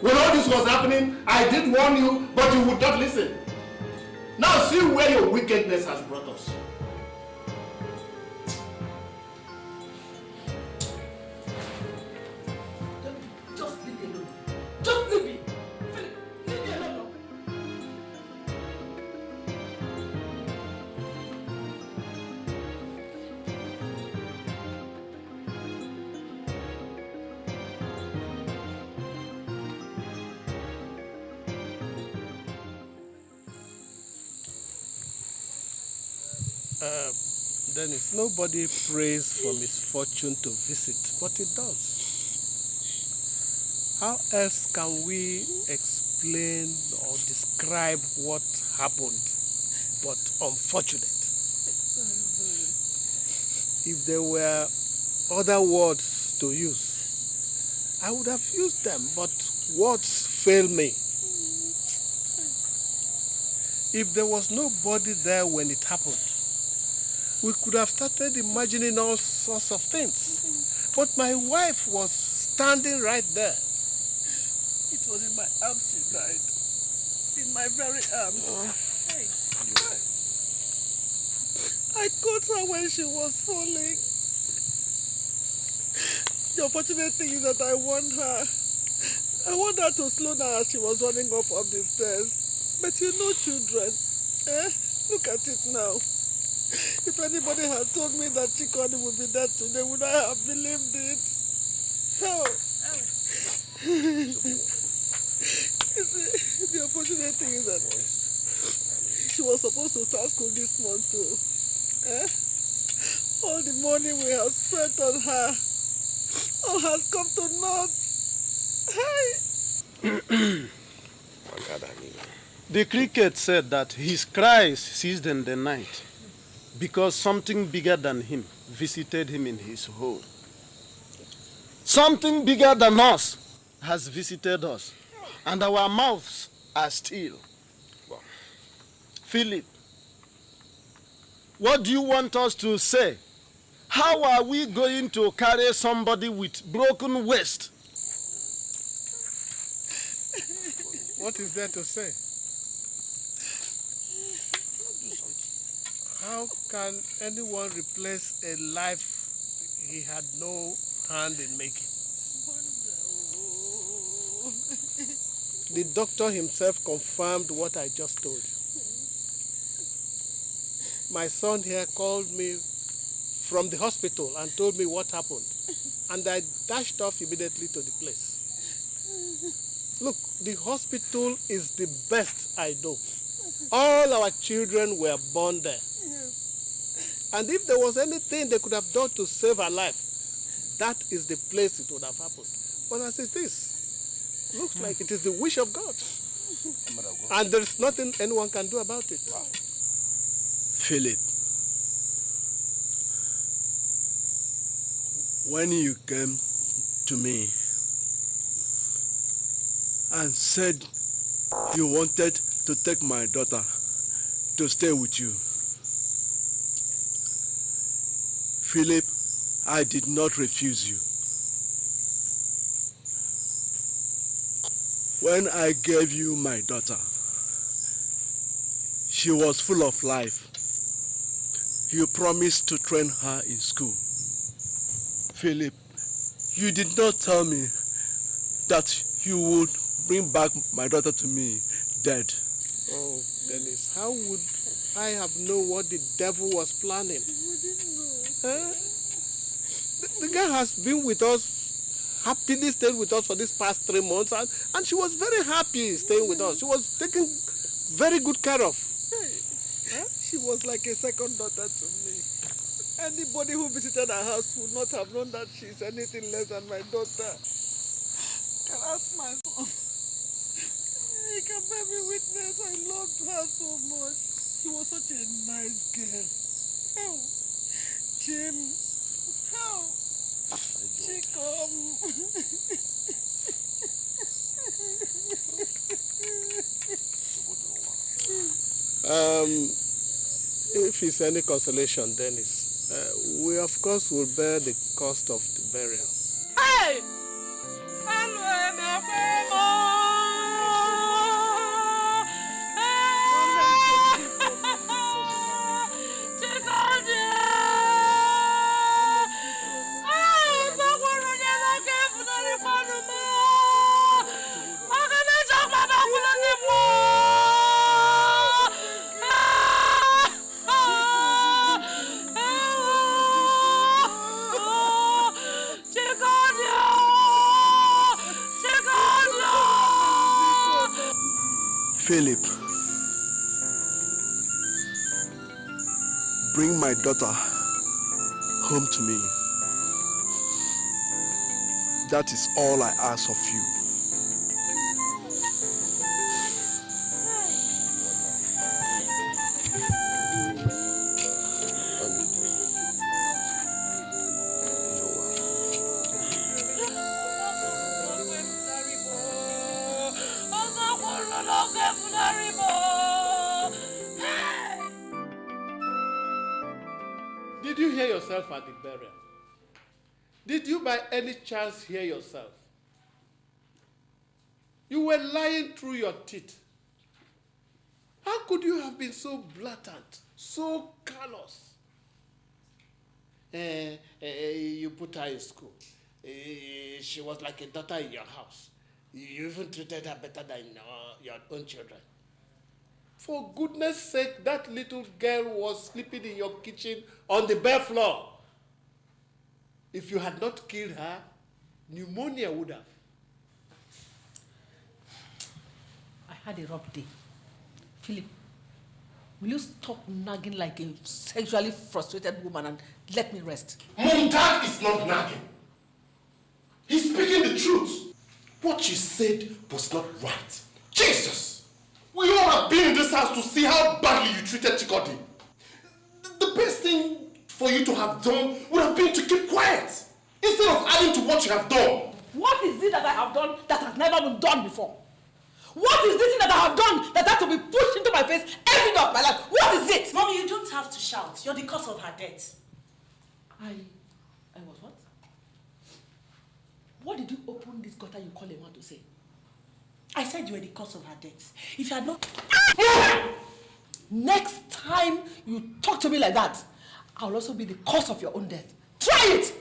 When all this was happening, I did warn you, but you would not listen. Now see where your wickedness has brought us. Just leave me alone. Just leave me. Leave me alone. Dennis, nobody prays for misfortune to visit, but it does. How else can we explain or describe what happened, but unfortunate? If there were other words to use, I would have used them, but words fail me. If there was nobody there when it happened, we could have started imagining all sorts of things. But my wife was standing right there. It was in my arms she died. In my very arms. Hey. I caught her when she was falling. The unfortunate thing is that I warned her. I warned her to slow down as she was running up the stairs. But you know children. Look at it now. If anybody had told me that Chikoni would be dead today, would I have believed it? How? You see, the unfortunate thing is that she was supposed to start school this month too. All the money we have spent on her, all has come to naught. Hey! The cricket said that his cries ceased in the night because something bigger than him visited him in his home. Something bigger than us has visited us, and our mouths are still. Philip, what do you want us to say? How are we going to carry somebody with broken waist? What is there to say? How can anyone replace a life he had no hand in making? The doctor himself confirmed what I just told you. My son here called me from the hospital and told me what happened. And I dashed off immediately to the place. Look, the hospital is the best I know. All our children were born there. And if there was anything they could have done to save her life, that is the place it would have happened. But as it is, looks like it is the wish of God. And there's nothing anyone can do about it. Philip, when you came to me and said you wanted to take my daughter to stay with you, Philip, I did not refuse you. When I gave you my daughter, she was full of life. You promised to train her in school. Philip, you did not tell me that you would bring back my daughter to me dead. Oh, Dennis, how would I have known what the devil was planning? The girl has been with us, happily stayed with us for these past 3 months, and she was very happy staying with us. She was taken very good care of. She was like a second daughter to me. Anybody who visited our house would not have known that she's anything less than my daughter. Can ask my son. He can bear me witness. I loved her so much. She was such a nice girl. How? Jim. How? She come. If it's any consolation, Dennis, we of course will bear the cost of the burial. Hey! Philip, bring my daughter home to me. That is all I ask of you. Did you hear yourself at the burial? Did you by any chance hear yourself? You were lying through your teeth. How could you have been so blatant, so callous? You put her in school. She was like a daughter in your house. You even treated her better than your own children. For goodness sake, that little girl was sleeping in your kitchen on the bare floor. If you had not killed her, pneumonia would have. I had a rough day. Philip, will you stop nagging like a sexually frustrated woman and let me rest? Mom, Dad is not nagging. He's speaking the truth. What you said was not right. Jesus! We all have been in this house to see how badly you treated Chikodi. The best thing for you to have done would have been to keep quiet instead of adding to what you have done. What is it that I have done that has never been done before? What is this thing that I have done that has to be pushed into my face every day of my life? What is it? Mommy, you don't have to shout. You're the cause of her death. I was what? What did you open this gutter you call a man to say? I said you were the cause of her death. If you had not... Next time you talk to me like that, I'll also be the cause of your own death. Try it!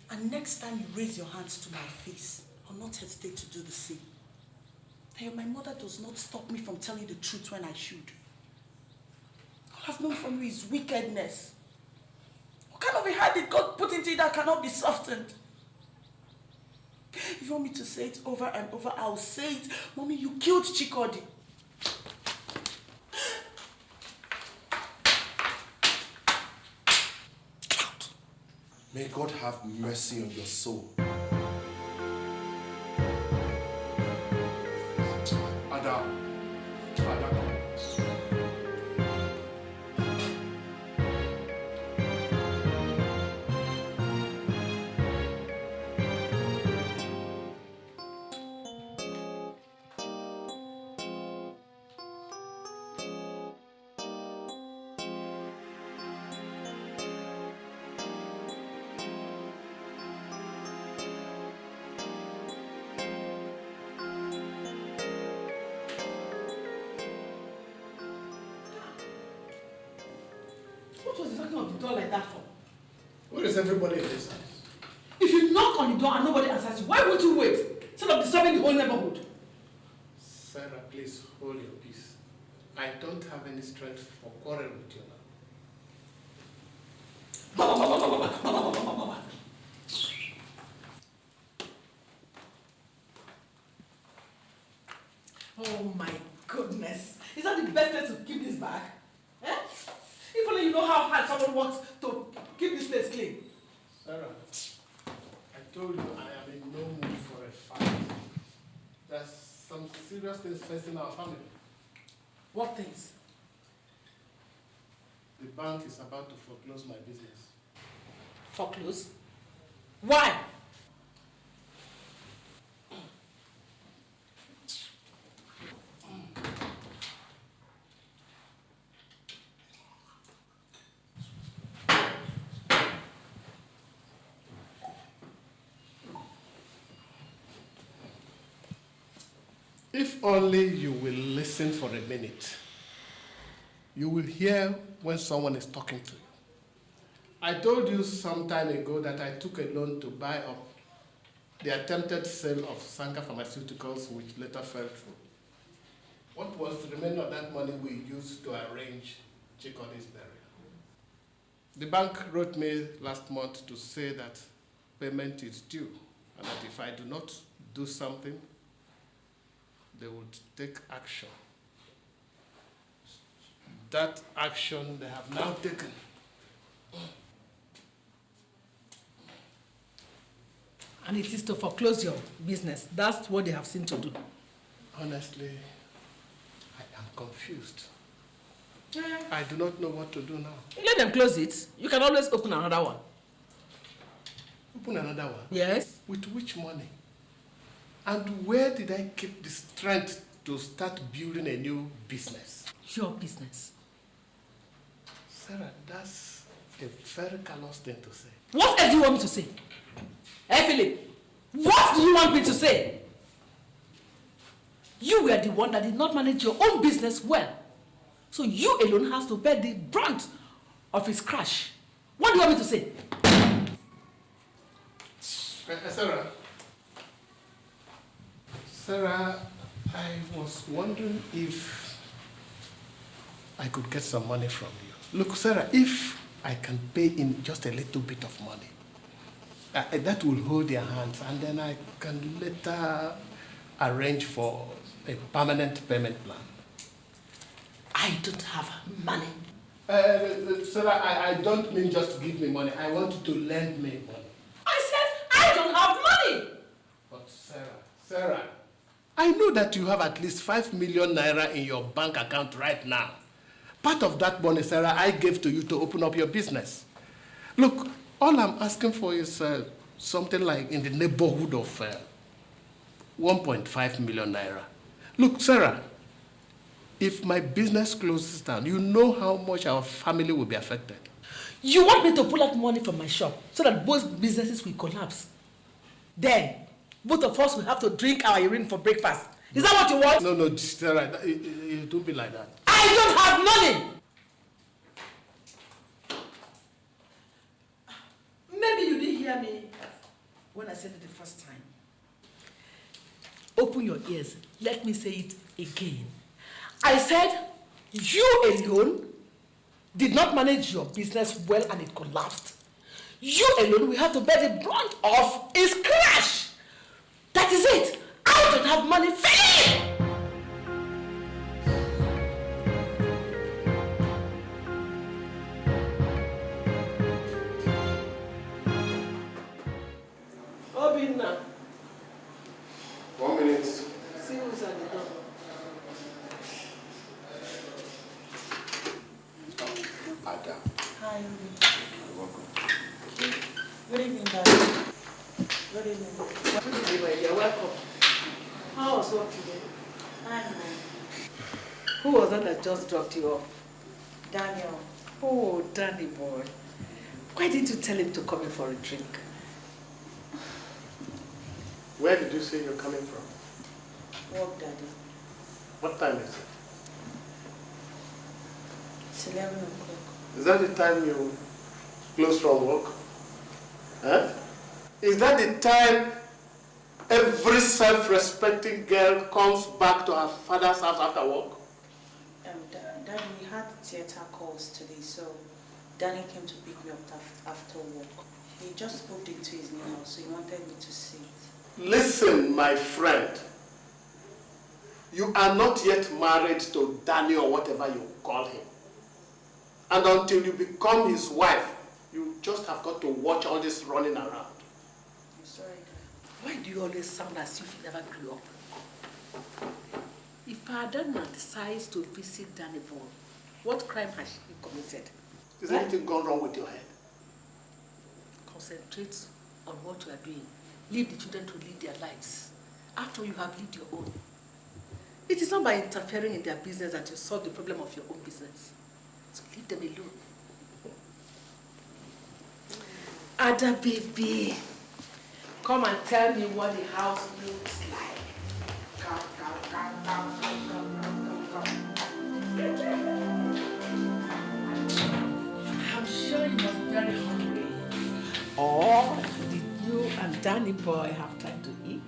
And next time you raise your hands to my face, I'll not hesitate to do the same. My mother does not stop me from telling the truth when I should. All I've known from you is wickedness. What kind of a heart did God put into it that cannot be softened? If you want me to say it over and over, I'll say it. Mommy, you killed Chikodi. May God have mercy on your soul. Ada. What was the knocking on the door like that for? Where is everybody in this house? If you knock on the door and nobody answers you, why would you wait? Instead of disturbing the whole neighborhood. Sarah, please hold your peace. I don't have any strength for quarrel with you now. Oh my goodness. Is that the best place to keep this bag? Eh? If only you know how hard someone works to keep this place clean. Sarah, I told you I am in no mood for a fight. There's some serious things facing our family. What things? The bank is about to foreclose my business. Foreclose? Why? If only you will listen for a minute, you will hear when someone is talking to you. I told you some time ago that I took a loan to buy up the attempted sale of Sanka Pharmaceuticals, which later fell through. What was the remainder of that money we used to arrange Chikodi's burial? The bank wrote me last month to say that payment is due, and that if I do not do something, they would take action. That action they have now taken. And it is to foreclose your business. That's what they have seen to do. Honestly, I am confused. I do not know what to do now. Let them close it. You can always open another one. Open another one? Yes. With which money? And where did I keep the strength to start building a new business? Your business. Sarah, that's a very callous thing to say. What else do you want me to say? Hey, Philip, what do you want me to say? You were the one that did not manage your own business well. So you alone have to bear the brunt of his crash. What do you want me to say? Sarah, I was wondering if I could get some money from you. Look, Sarah, if I can pay in just a little bit of money, that will hold your hands, and then I can later arrange for a permanent payment plan. I don't have money. Sarah, I don't mean just to give me money. I want you to lend me money. I said I don't have money. But Sarah, I know that you have at least 5 million naira in your bank account right now. Part of that money, Sarah, I gave to you to open up your business. Look, all I'm asking for is something like in the neighborhood of 1.5 million naira. Look, Sarah, if my business closes down, you know how much our family will be affected. You want me to pull out money from my shop so that both businesses will collapse? Then, both of us will have to drink our urine for breakfast. Is that what you want? No, Sarah, it won't be like that. I don't have money! Maybe you didn't hear me when I said it the first time. Open your ears. Let me say it again. I said, you alone did not manage your business well and it collapsed. You alone will have to bear the brunt of its crash. That is it. I don't have money. Philip! Obinna. 1 minute. See who's at the door. Ada. Hi. You're welcome. Good evening, Daddy. Good evening. Good evening, you're welcome. How was work today? Fine. Who was that just dropped you off? Daniel. Oh, Danny boy. Why didn't you tell him to come in for a drink? Where did you say you're coming from? Work, Daddy. What time is it? It's 11 o'clock. Is that the time you close from work? Huh? Is that the time every self-respecting girl comes back to her father's house after work? Daddy, we had theater calls today, so Danny came to pick me up after work. He just moved into his new house, so he wanted me to see it. Listen, my friend. You are not yet married to Danny or whatever you call him. And until you become his wife, you just have got to watch all this running around. I'm sorry, Dad. Why do you always sound as if you never grew up? If Adana decides to visit Danny Boy, what crime has she committed? Is anything gone wrong with your head? Concentrate on what you are doing. Leave the children to lead their lives after you have lived your own. It is not by interfering in their business that you solve the problem of your own business. So leave them alone. Ada baby, come and tell me what the house looks like. Come. I'm sure you must be very hungry. Or did you and Danny boy have time to eat?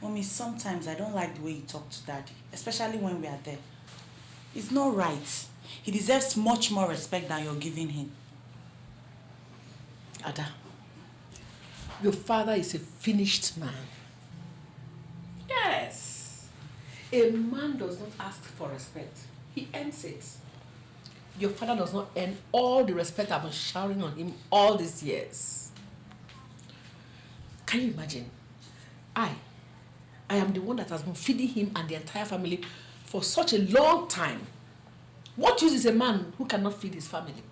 Mommy, sometimes I don't like the way you talk to Daddy, especially when we are there. It's not right. He deserves much more respect than you're giving him. Ada, your father is a finished man. Yes. A man does not ask for respect. He earns it. Your father does not earn all the respect I've been showering on him all these years. Can you imagine? I am the one that has been feeding him and the entire family for such a long time. What use is a man who cannot feed his family?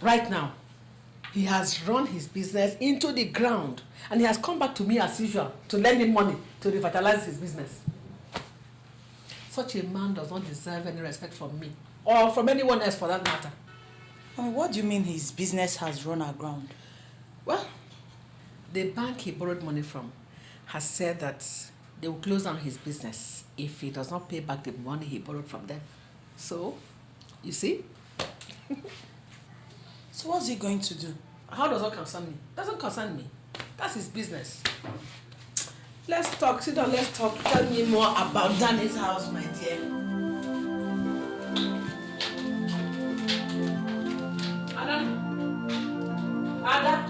Right now, he has run his business into the ground and he has come back to me as usual to lend me money to revitalize his business. such a man does not deserve any respect from me, or from anyone else for that matter. I mean, what do you mean his business has run aground? Well, the bank he borrowed money from has said that they will close down his business if he does not pay back the money he borrowed from them. So, you see? So what's he going to do? How does that concern me? Doesn't concern me. That's his business. Let's talk. Sit down, let's talk. Tell me more about Danny's house, my dear. Ada?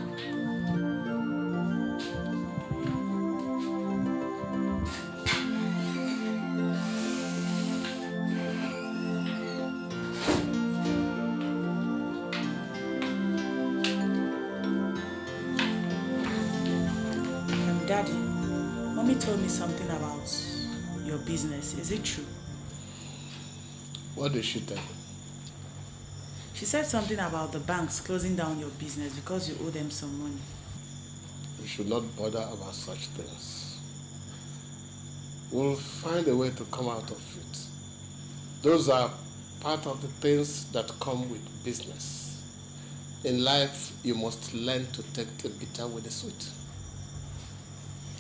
Daddy, Mommy told me something about your business. Is it true? What did she tell you? She said something about the banks closing down your business because you owe them some money. You should not bother about such things. We'll find a way to come out of it. Those are part of the things that come with business. In life, you must learn to take the bitter with the sweet.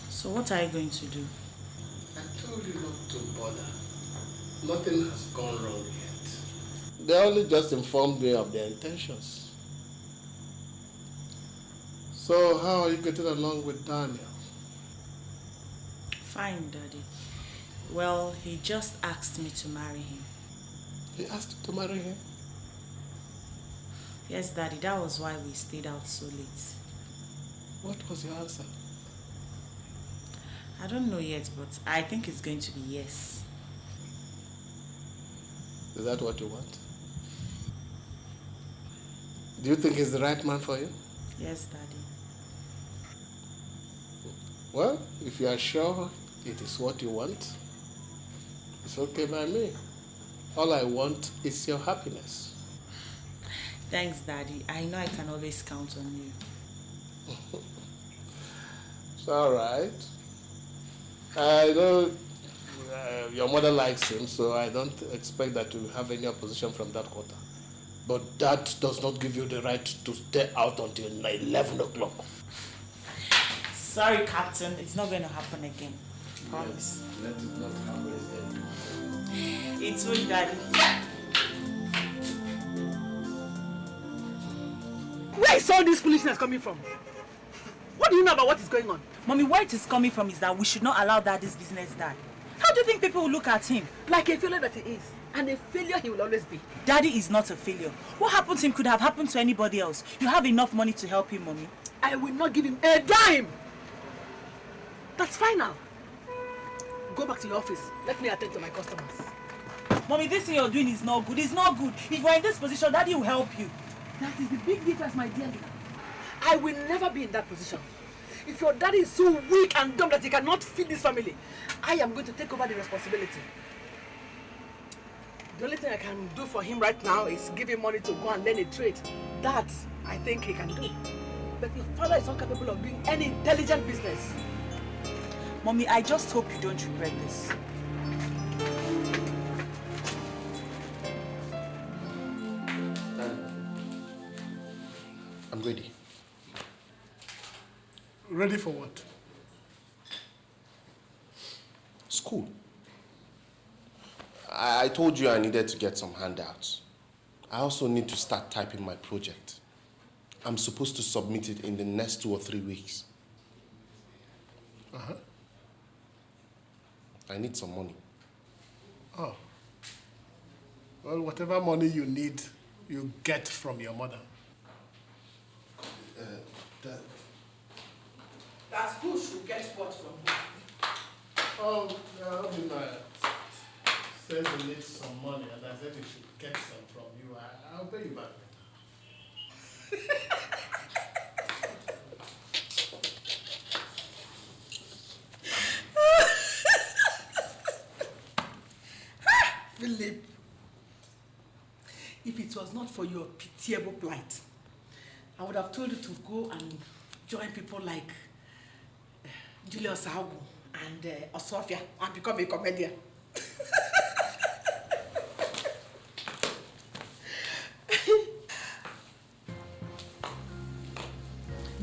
So what are you going to do? I told you not to bother. Nothing has gone wrong yet. They only just informed me of their intentions. So how are you getting along with Daniel? Fine, Daddy. Well, he just asked me to marry him. He asked you to marry him? Yes, Daddy. That was why we stayed out so late. What was your answer? I don't know yet, but I think it's going to be yes. Is that what you want? Do you think he's the right man for you? Yes, Daddy. Well, if you are sure it is what you want, it's okay by me. All I want is your happiness. Thanks, Daddy. I know I can always count on you. It's all right. I know your mother likes him, so I don't expect that you have any opposition from that quarter. But that does not give you the right to stay out until 11 o'clock. Sorry, Captain. It's not going to happen again. Promise. Yes, let it not happen again. It's good, Daddy. Where is all this foolishness coming from? What do you know about what is going on? Mommy, where it is coming from is that we should not allow Daddy's business die. How do you think people will look at him? Like a failure that he is. And a failure he will always be. Daddy is not a failure. What happened to him could have happened to anybody else. You have enough money to help him, Mommy. I will not give him a dime. That's fine now. Go back to your office. Let me attend to my customers. Mommy, this thing you're doing is not good. It's not good. If you're in this position, Daddy will help you. That is the big difference, my dear. I will never be in that position. If your daddy is so weak and dumb that he cannot feed this family, I am going to take over the responsibility. The only thing I can do for him right now is give him money to go and learn a trade. That, I think he can do. But your father is not capable of doing any intelligent business. Mommy, I just hope you don't regret this. I'm ready. Ready for what? School. I told you I needed to get some handouts. I also need to start typing my project. I'm supposed to submit it in the next 2 or 3 weeks. Uh-huh. I need some money. Oh. Well, whatever money you need, you get from your mother. That's who should get what from who. Oh, says he needs some money, and I said he should get some from you. I'll pay you back. Philip, if it was not for your pitiable plight, I would have told you to go and join people like Julius Agu and Osofia and become a comedian.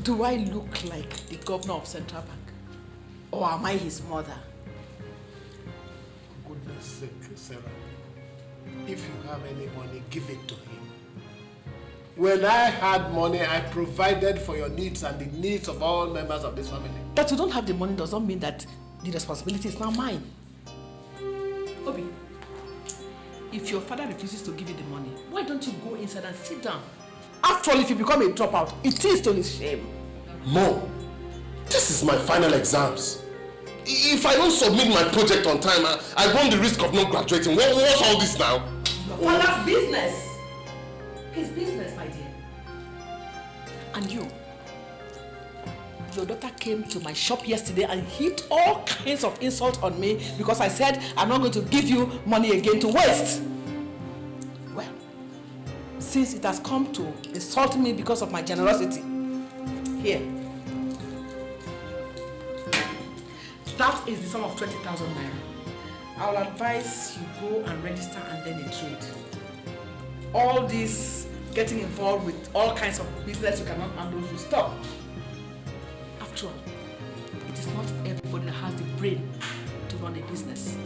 Do I look like the governor of Central Bank? Or am I his mother? For goodness sake, Sarah. If you have any money, give it to him. When I had money, I provided for your needs and the needs of all members of this family. That you don't have the money does not mean that the responsibility is now mine. Obi, if your father refuses to give you the money, why don't you go inside and sit down? After all, if you become a dropout, it is to his shame. Mom, this is my final exams. If I don't submit my project on time, I run the risk of not graduating. What's all this now? Your father's business. His business, my dear. And you, your daughter came to my shop yesterday and heaped all kinds of insults on me because I said I'm not going to give you money again to waste. Well, since it has come to insult me because of my generosity, here. That is the sum of 20,000 naira. I will advise you go and register and then a trade. All this getting involved with all kinds of business you cannot handle, you stop. After all, it is not everybody that has the brain to run a business.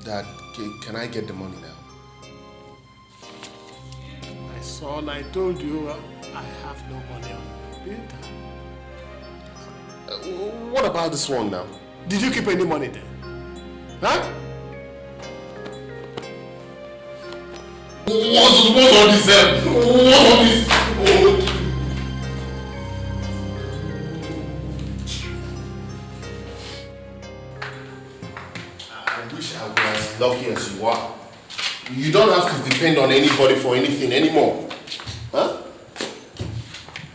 Dad, can I get the money now? My son, I told you I have no money on me. What about this one now? Did you keep any money there? Huh? What's all this? What's all this? Oh. I wish I was as lucky as you are. You don't have to depend on anybody for anything anymore. Huh?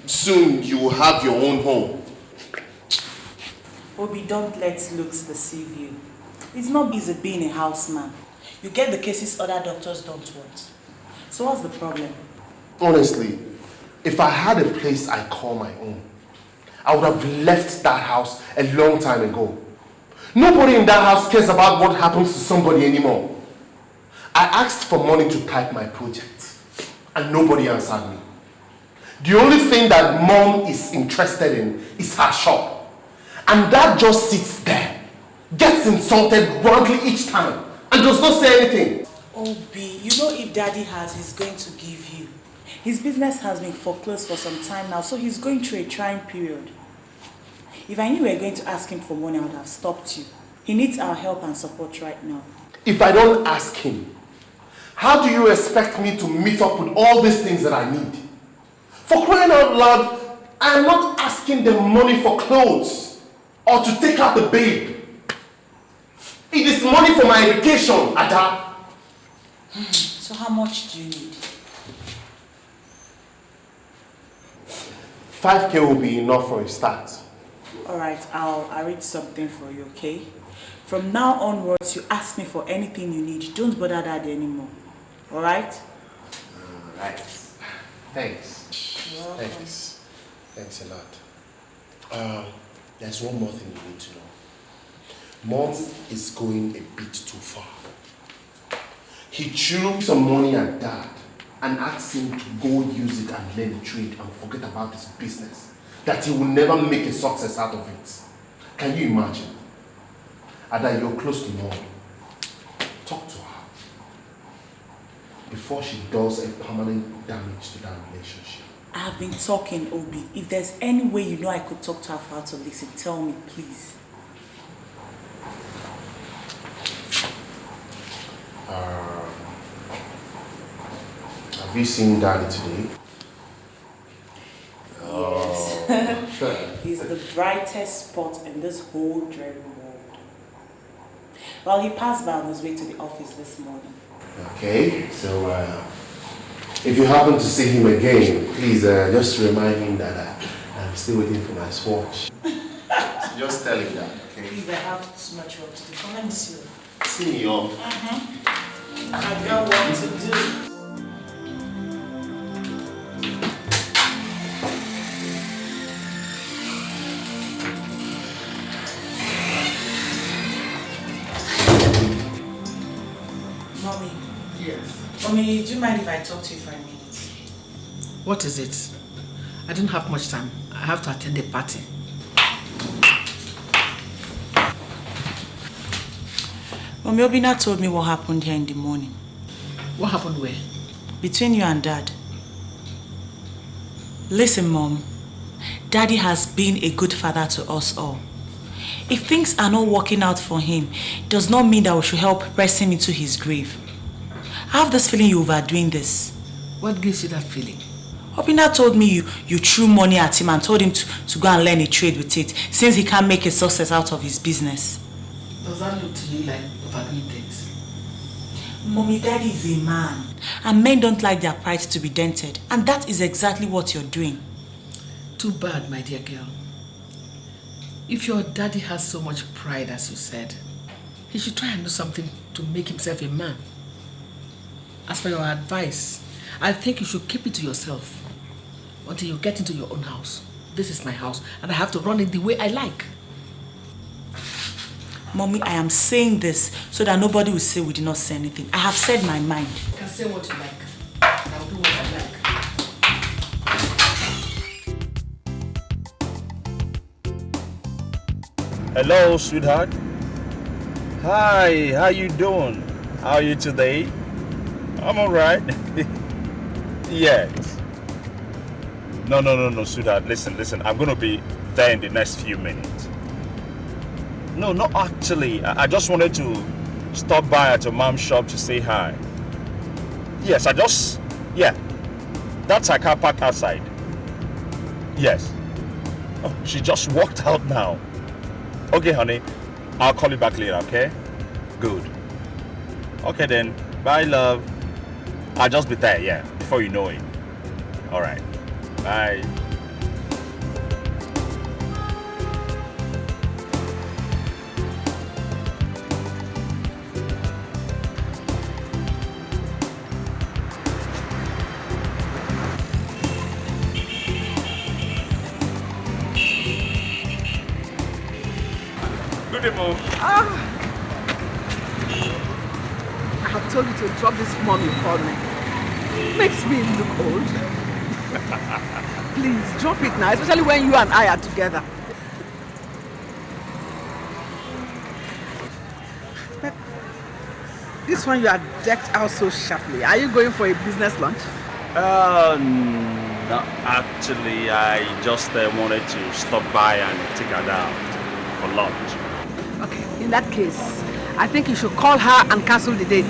Soon you will have your own home. Obi, don't let looks deceive you. It's not easy being a houseman. You get the cases other doctors don't want. So what's the problem? Honestly, if I had a place I call my own, I would have left that house a long time ago. Nobody in that house cares about what happens to somebody anymore. I asked for money to type my project, and nobody answered me. The only thing that Mom is interested in is her shop. And that just sits there, gets insulted roundly each time, and does not say anything. Obi, you know if Daddy has, he's going to give you. His business has been foreclosed for some time now, so he's going through a trying period. If I knew you were going to ask him for money, I would have stopped you. He needs our help and support right now. If I don't ask him, how do you expect me to meet up with all these things that I need? For crying out loud, I am not asking them money for clothes or to take out the babe. It is money for my education, Ada. So how much do you need? 5K will be enough for a start. Alright, I'll arrange something for you, okay? From now onwards, you ask me for anything you need. Don't bother Daddy anymore. Alright? Alright. Thanks. Thanks. Thanks a lot. There's one more thing you need to know. Mom is going a bit too far. He threw some money at Dad and asked him to go use it and learn trade and forget about his business. That he will never make a success out of it. Can you imagine? Ada, you're close to Mom. Talk to her before she does a permanent damage to that relationship. I have been talking, Obi. If there's any way you know I could talk to her for her to listen, tell me, please. Have you seen Daddy today? Yes. He's the brightest spot in this whole dreary world. Well, he passed by on his way to the office this morning. Okay, so if you happen to see him again, please just remind him that I'm still waiting for my swatch. So just tell him that, okay? Please, I have too much work to do. Come, let me see you. See me off. I got work to do. Mommy, do you mind if I talk to you for a minute? What is it? I don't have much time. I have to attend a party. Mommy, Obina told me what happened here in the morning. What happened where? Between you and Dad. Listen, Mom. Daddy has been a good father to us all. If things are not working out for him, it does not mean that we should help press him into his grave. I have this feeling you're overdoing this. What gives you that feeling? Obina told me you threw money at him and told him to go and learn a trade with it, since he can't make a success out of his business. Does that look to you like overdoing things? Mommy, Daddy is a man. And men don't like their pride to be dented. And that is exactly what you're doing. Too bad, my dear girl. If your daddy has so much pride, as you said, he should try and do something to make himself a man. As for your advice, I think you should keep it to yourself until you get into your own house. This is my house, and I have to run it the way I like. Mommy, I am saying this so that nobody will say we did not say anything. I have said my mind. You can say what you like, and I'll do what I like. Hello, sweetheart. Hi, how you doing? How are you today? I'm alright. Yes. No, sweetheart. Listen. I'm gonna be there in the next few minutes. No, not actually. I just wanted to stop by at your mom's shop to say hi. Yes, yeah. That's her car parked outside. Yes. Oh, she just walked out now. Okay, honey. I'll call you back later, okay? Good. Okay then. Bye, love. I'll just be there, yeah, before you know it. Alright. Bye. Good morning. I have told you to drop this mom you called me. Makes me look old. Please, drop it now, especially when you and I are together. This one you are decked out so sharply. Are you going for a business lunch? No, actually, I just wanted to stop by and take her down for lunch. Okay, in that case, I think you should call her and cancel the date.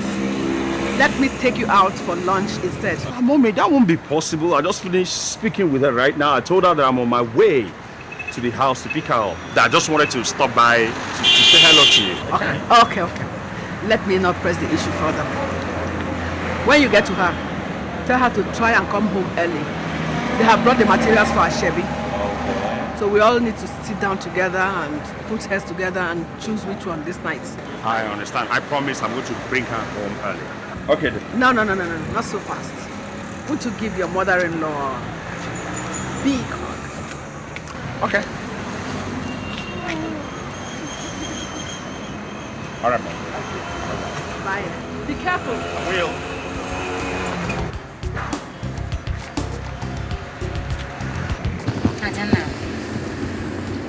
Let me take you out for lunch instead. Mommy, that won't be possible. I just finished speaking with her right now. I told her that I'm on my way to the house to pick her up. That I just wanted to stop by to say hello to you. Okay. Let me not press the issue further. When you get to her, tell her to try and come home early. They have brought the materials for our Chevy. Okay. So we all need to sit down together and put heads together and choose which one this night. I understand. I promise I'm going to bring her home early. Okay then. No, not so fast. Want to give your mother-in-law a big hug. Okay. All right, Mom. Bye. Be careful. I will. I don't know.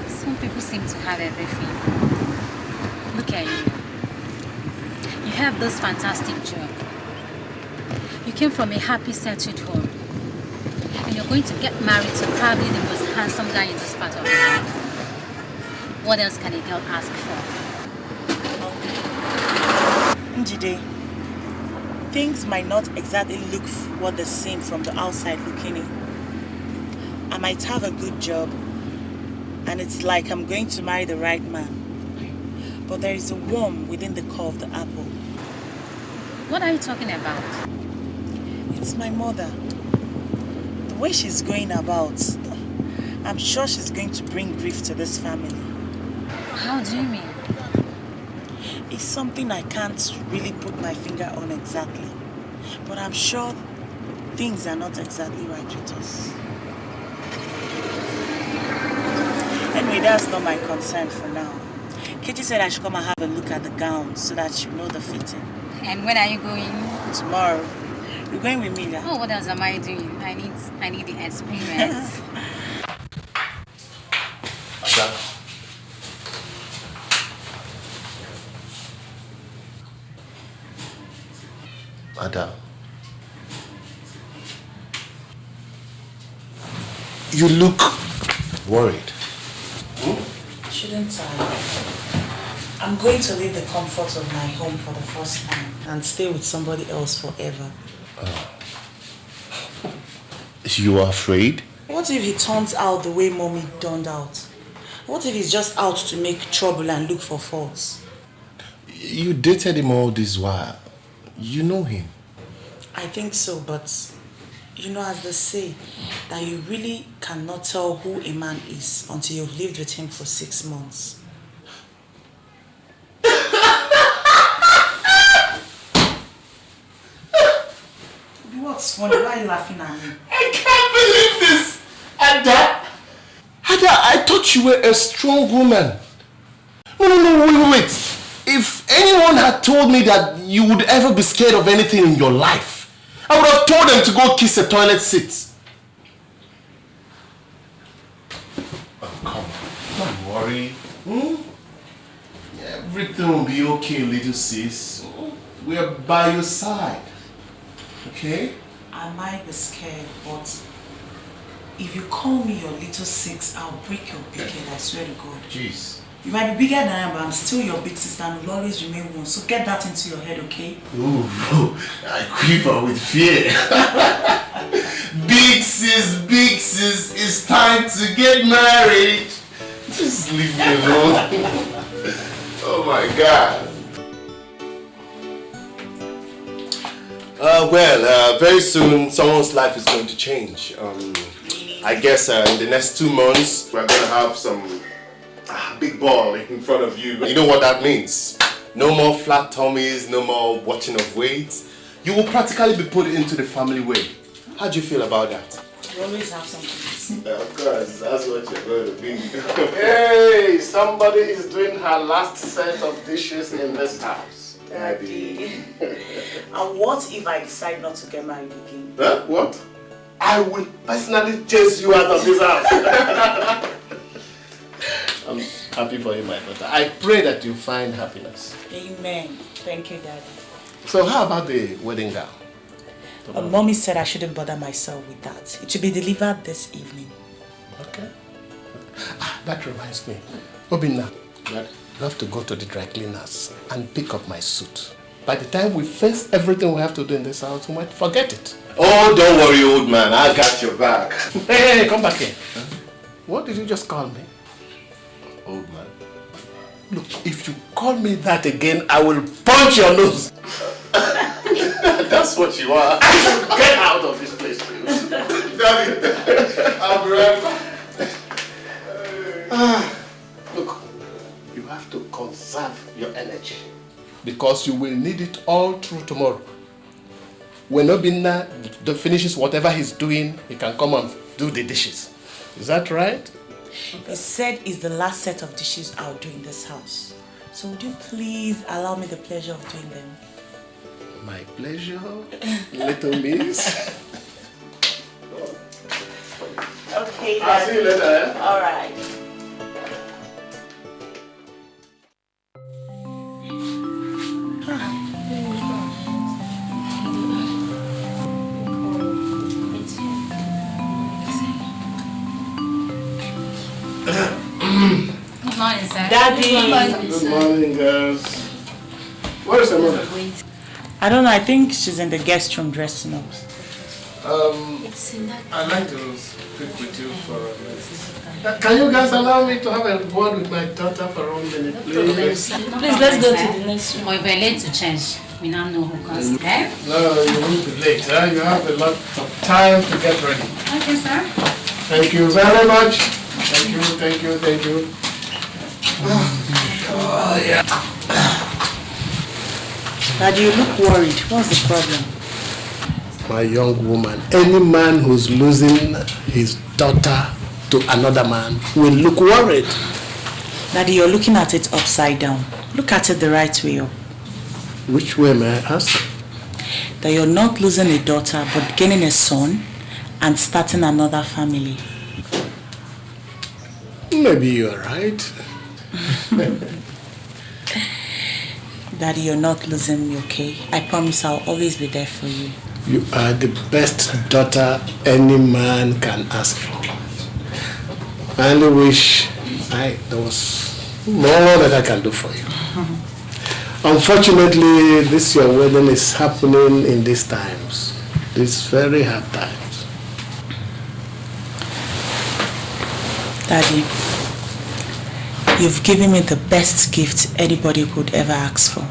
Some people seem to have everything. Look at you. You have this fantastic job. You came from a happy, settled home. And you're going to get married to probably the most handsome guy in this part of the world. What else can a girl ask for? Njide, things might not exactly look what they seem from the outside looking in. I might have a good job, and it's like I'm going to marry the right man. But there is a worm within the core of the apple. What are you talking about? It's my mother. The way she's going about, I'm sure she's going to bring grief to this family. How do you mean? It's something I can't really put my finger on exactly. But I'm sure things are not exactly right with us. Anyway, that's not my concern for now. Katie said I should come and have a look at the gowns so that you know the fitting. And when are you going? Tomorrow. You're going with me, yeah? Oh, what else am I doing? I need the experience. Ada, you look worried. Shouldn't I? I'm going to leave the comfort of my home for the first time and stay with somebody else forever. You are afraid? What if he turns out the way mommy turned out? What if he's just out to make trouble and look for faults? You dated him all this while. You know him. I think so, but you know, as they say, that you really cannot tell who a man is until you've lived with him for 6 months. What's funny? Why are you laughing at me? I can't believe this! Ada! Ada, I thought you were a strong woman. No, wait. If anyone had told me that you would ever be scared of anything in your life, I would have told them to go kiss a toilet seat. Oh, come on. Don't worry. Everything will be okay, little sis. We are by your side. Okay? I might be scared, but if you call me your little six, I'll break your big head, I swear to God. Jeez. You might be bigger than I am, but I'm still your big sister and will always remain one. So get that into your head, okay? Ooh, I quiver with fear. Big sis, it's time to get married. Just leave me alone. Oh my God. Very soon someone's life is going to change. I guess in the next 2 months we're going to have some big ball in front of you. You know what that means? No more flat tummies, no more watching of weights. You will practically be put into the family way. How do you feel about that? You always have something to say. Of course, that's what you're going to be. Hey, somebody is doing her last set of dishes in this house. Daddy. And what if I decide not to get married again? Huh? What? I will personally chase you out of this house. I'm happy for you, my daughter. I pray that you find happiness. Amen. Thank you, Daddy. So how about the wedding gown? Mommy said I shouldn't bother myself with that. It will be delivered this evening. Okay. That reminds me. Obinna, you have to go to the dry cleaners and pick up my suit. By the time we face everything we have to do in this house, we might forget it. Oh, don't worry, old man. I got your back. Hey, come back here. Huh? What did you just call me? Old man. Look, if you call me that again, I will punch your nose. That's what you are. Get out of this place, please. Daddy, I'll be right back. Look, you have to conserve your energy. Because you will need it all through tomorrow. When Obinna finishes whatever he's doing, he can come and do the dishes. Is that right? He said it's the last set of dishes I'll do in this house. So would you please allow me the pleasure of doing them? My pleasure, little miss. Okay, Daddy. I'll see you later, eh? All right. Good morning, sir. Daddy. Good morning, girls. Where's the mother? I don't know. I think she's in the guest room dressing up. I'd like to speak with you for a minute. Can you guys allow me to have a word with my daughter for 1 minute, please? Please, let's go to the next room. We're late to change. We now know who comes. Okay? No, you won't be late. Huh? You have a lot of time to get ready. Okay, sir. Thank you very much. Thank you. Oh, yeah. Daddy, you look worried. What's the problem? My young woman, any man who's losing his daughter to another man will look worried. Daddy, you're looking at it upside down. Look at it the right way up. Which way, may I ask? that you're not losing a daughter but gaining a son and starting another family. Maybe you're right. Daddy, you're not losing me, okay? I promise I'll always be there for you. You are the best daughter any man can ask for. I only wish there was more that I can do for you. Unfortunately, this your wedding is happening in these times. These very hard times. Daddy, you've given me the best gift anybody could ever ask for.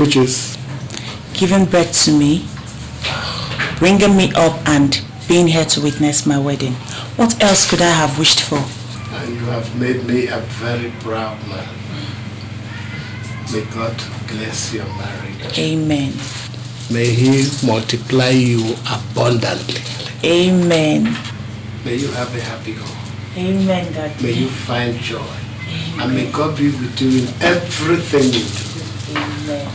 Which is? Giving birth to me, bringing me up and being here to witness my wedding. What else could I have wished for? And you have made me a very proud man. May God bless your marriage. Amen. May He multiply you abundantly. Amen. May you have a happy home. Amen, Daddy. May you find joy. Amen. And may God be with you in everything you do. Amen.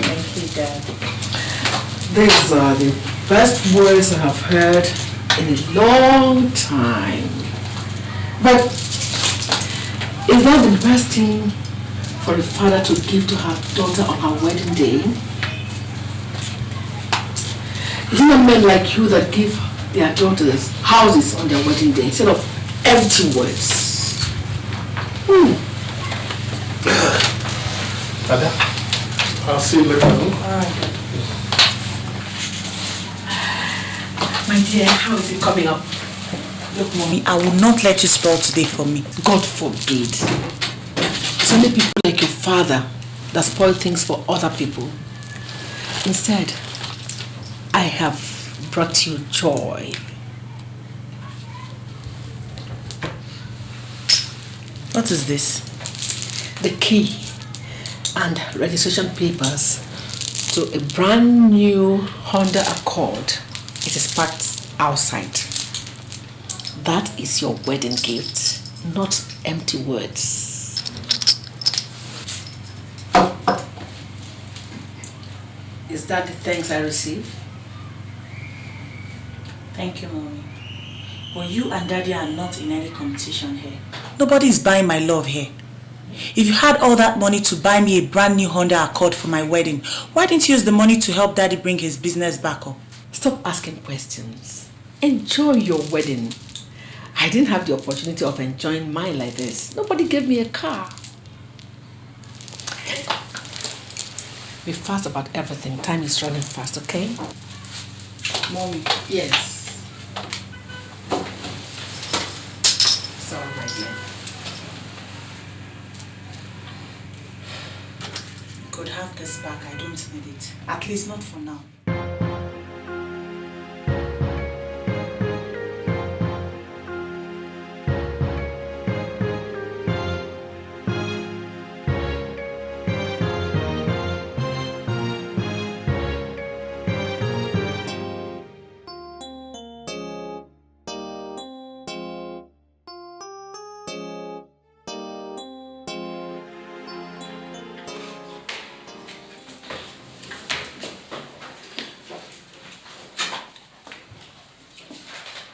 Thank you, Daddy. These are the best words I have heard in a long time. But is that the best thing for a father to give to her daughter on her wedding day? Is it not men like you that give their daughters houses on their wedding day instead of empty words? Father, I'll see you later. Alright. My dear, how is it coming up? Look, Mommy, I will not let you spoil today for me. God forbid. It's only people like your father that spoil things for other people. Instead, I have brought you joy. What is this? The key and registration papers to a brand new Honda Accord. It is parked outside. That is your wedding gift, not empty words. Is that the thanks I receive? Thank you, Mommy. But you and Daddy are not in any competition here. Nobody is buying my love here. If you had all that money to buy me a brand new Honda Accord for my wedding, why didn't you use the money to help Daddy bring his business back up? Stop asking questions. Enjoy your wedding. I didn't have the opportunity of enjoying mine like this. Nobody gave me a car. Be fast about everything. Time is running fast, okay? Mommy. Yes. Sorry, my dear. You could have this back. I don't need it. At least not for now.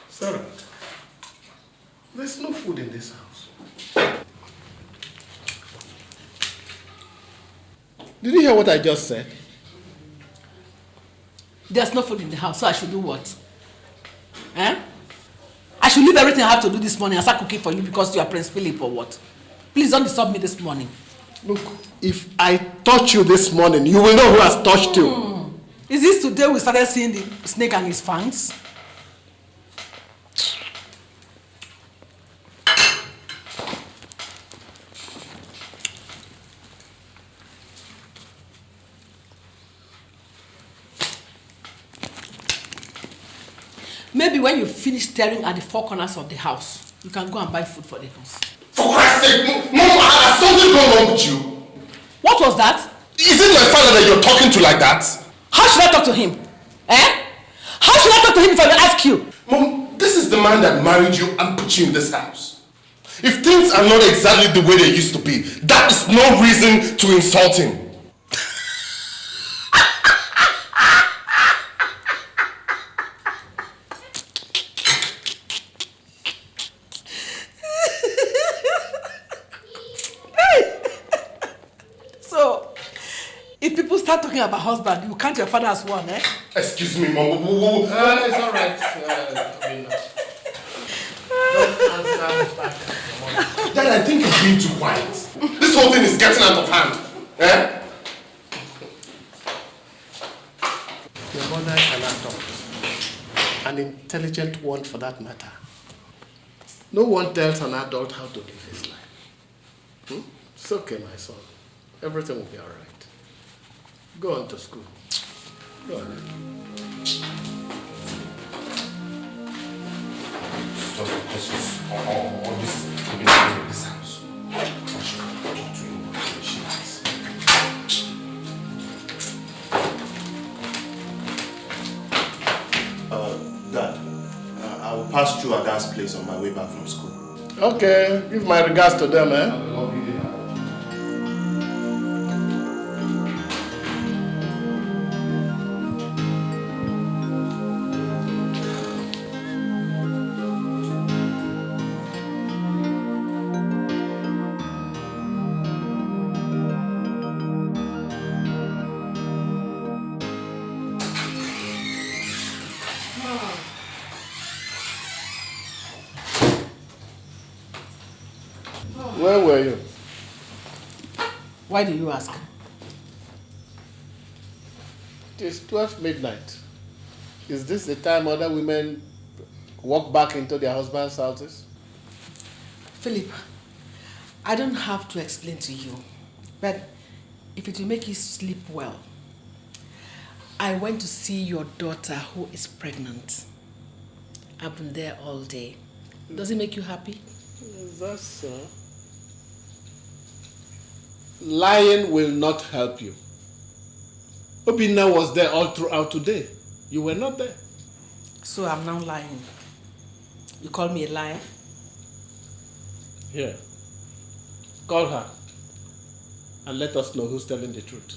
Sarah, there's no food in this house. Did you hear what I just said? There's no food in the house, so I should do what? Eh? I should leave everything I have to do this morning and start cooking for you because you are Prince Philip or what? Please don't disturb me this morning. Look, if I touch you this morning, you will know who has touched you. Is this today we started seeing the snake and his fangs? Maybe when you finish staring at the four corners of the house, you can go and buy food for the house. For Christ's sake, Mom, has something gone wrong with you? What was that? Is it my father that you're talking to like that? How should I talk to him? Eh? How should I talk to him if I will ask you? Mom, this is the man that married you and put you in this house. If things are not exactly the way they used to be, that is no reason to insult him. start talking about husband, you count your father as one, eh? Excuse me, Mom. It's all right. Don't answer back. Dad, I think you're being too quiet. This whole thing is getting out of hand. Eh? Your mother is an adult. An intelligent one for that matter. No one tells an adult how to live his life. It's okay, my son. Everything will be all right. Go on to school. Go on. Stop all this in this house. Dad, I will pass through Ada's place on my way back from school. Okay, give my regards to them, eh? Where were you? Why do you ask? It is 12 midnight. Is this the time other women walk back into their husbands' houses? Philip, I don't have to explain to you, but if it will make you sleep well, I went to see your daughter who is pregnant. I've been there all day. Does it make you happy? That's so. Lying will not help you. Obina was there all throughout today. You were not there. So I'm now lying. You call me a liar? Here. Call her and let us know who's telling the truth.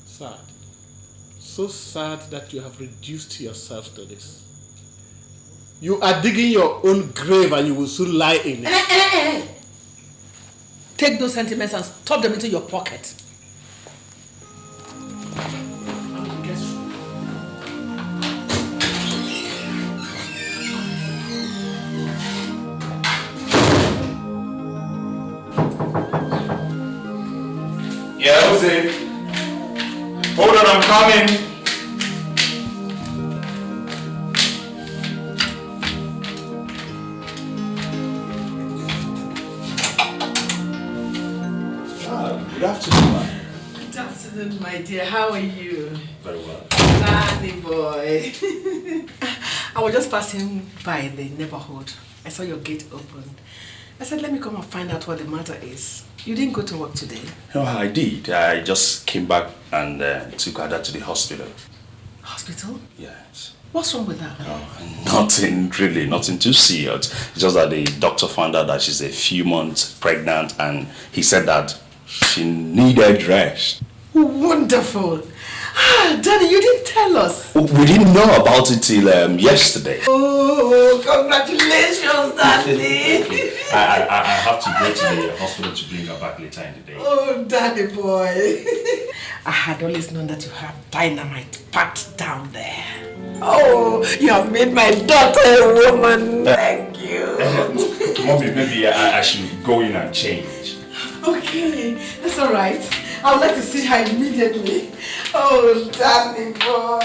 Sad. So sad that you have reduced yourself to this. You are digging your own grave and you will soon lie in it. Take those sentiments and stuff them into your pocket. Yeah, Jose. Hold on, I'm coming. Good afternoon, ma. Good afternoon, my dear. How are you? Very well. Nanny boy. I was just passing by the neighborhood. I saw your gate open. I said, let me come and find out what the matter is. You didn't go to work today? No, I did. I just came back and took Ada to the hospital. Hospital? Yes. What's wrong with her? Nothing really, nothing too serious. It's just that the doctor found out that she's a few months pregnant and he said that she needed rest. Wonderful. Daddy, you didn't tell us. We didn't know about it till yesterday. Oh, congratulations, Daddy. I have to go to the hospital to bring her back later in the day. Oh, Daddy boy. I had always known that you have dynamite packed down there. Oh, you have made my daughter a woman. Thank you. Mommy, maybe I should go in and change. Okay, that's all right. I would like to see her immediately. Oh, darling boy.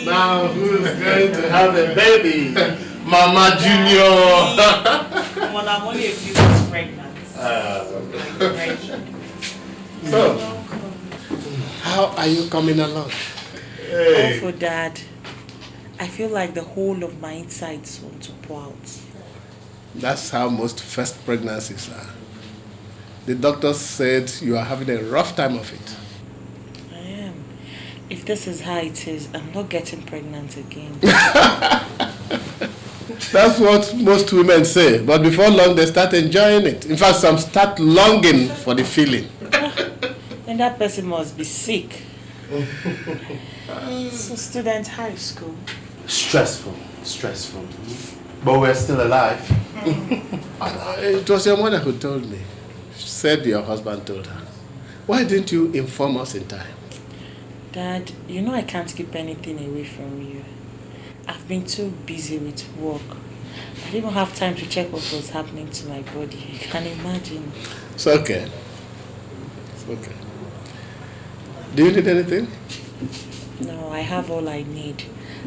Now who's going to have a baby? Mama Junior. Well, I'm only a few months pregnant. So, how are you coming along? Hey. Also, Dad, I feel like the whole of my insides want to pour out. That's how most first pregnancies are. The doctor said you are having a rough time of it. I am. If this is how it is, I'm not getting pregnant again. That's what most women say, but before long they start enjoying it. In fact, some start longing for the feeling. Then that person must be sick. So student high school. Stressful. But we're still alive. It was your mother who told me. She said your husband told her. Why didn't you inform us in time? Dad, you know I can't keep anything away from you. I've been too busy with work. I didn't even have time to check what was happening to my body. You can imagine. It's okay. It's okay. Do you need anything? No, I have all I need.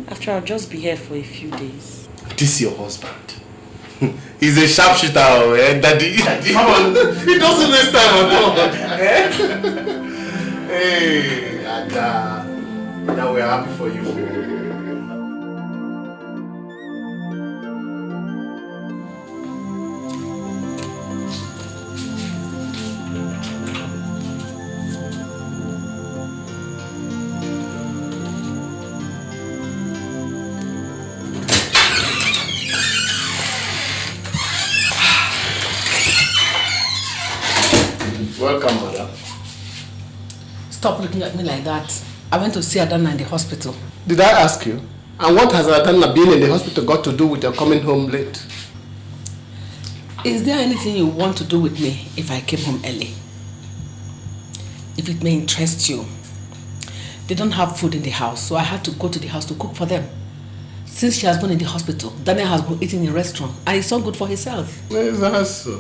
After I'll just be here for a few days. This is your husband. He's a sharpshooter, Daddy. Come on. He doesn't waste time at all. Hey, Ada. Now we're happy for you. Welcome, madam. Stop looking at me like that. I went to see Adana in the hospital. Did I ask you? And what has Adana being in the hospital got to do with your coming home late? Is there anything you want to do with me if I came home early? If it may interest you, they don't have food in the house, so I had to go to the house to cook for them. Since she has been in the hospital, Daniel has been eating in a restaurant, and it's not good for himself. Is that so?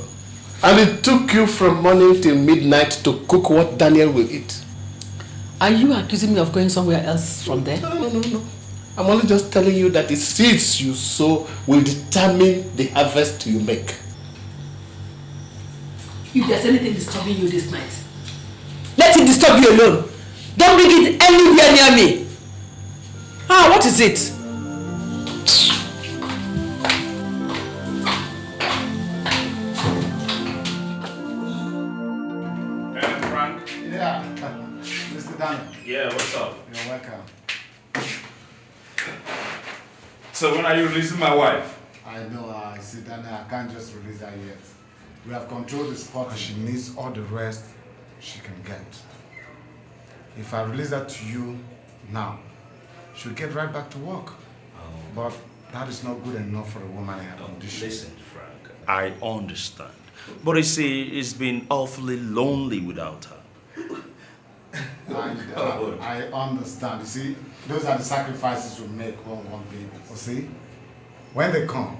And it took you from morning till midnight to cook what Daniel will eat? Are you accusing me of going somewhere else from there? No. I'm only just telling you that the seeds you sow will determine the harvest you make. If there's anything disturbing you this night, let it disturb you alone. Don't bring it anywhere near me. What is it? Yeah, what's up? You're welcome. So when are you releasing my wife? I know, see, Daniel, I can't just release her yet. We have controlled the spot and she needs all the rest she can get. If I release her to you now, she'll get right back to work. But that is not good enough for a woman in her condition. Listen, Frank, I understand. But you see, it's been awfully lonely without her. I understand. You see, those are the sacrifices we make when we want babies. You see, when they come,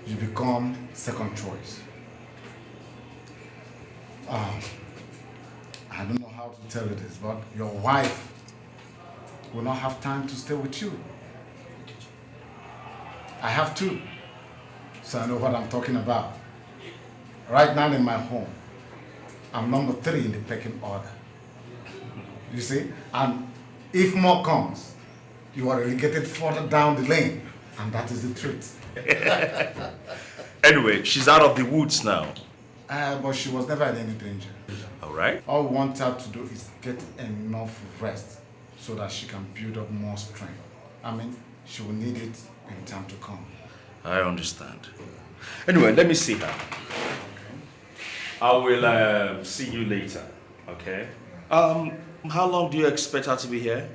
you become second choice. I don't know how to tell you this, but your wife will not have time to stay with you. I have two, so I know what I'm talking about. Right now in my home, I'm number 3 in the pecking order. You see? And if more comes, you are relegated further down the lane. And that is the truth. Anyway, she's out of the woods now. But she was never in any danger. All right. All we want her to do is get enough rest so that she can build up more strength. I mean, she will need it in time to come. I understand. Anyway, let me see her. Okay. I will see you later. Okay? How long do you expect her to be here?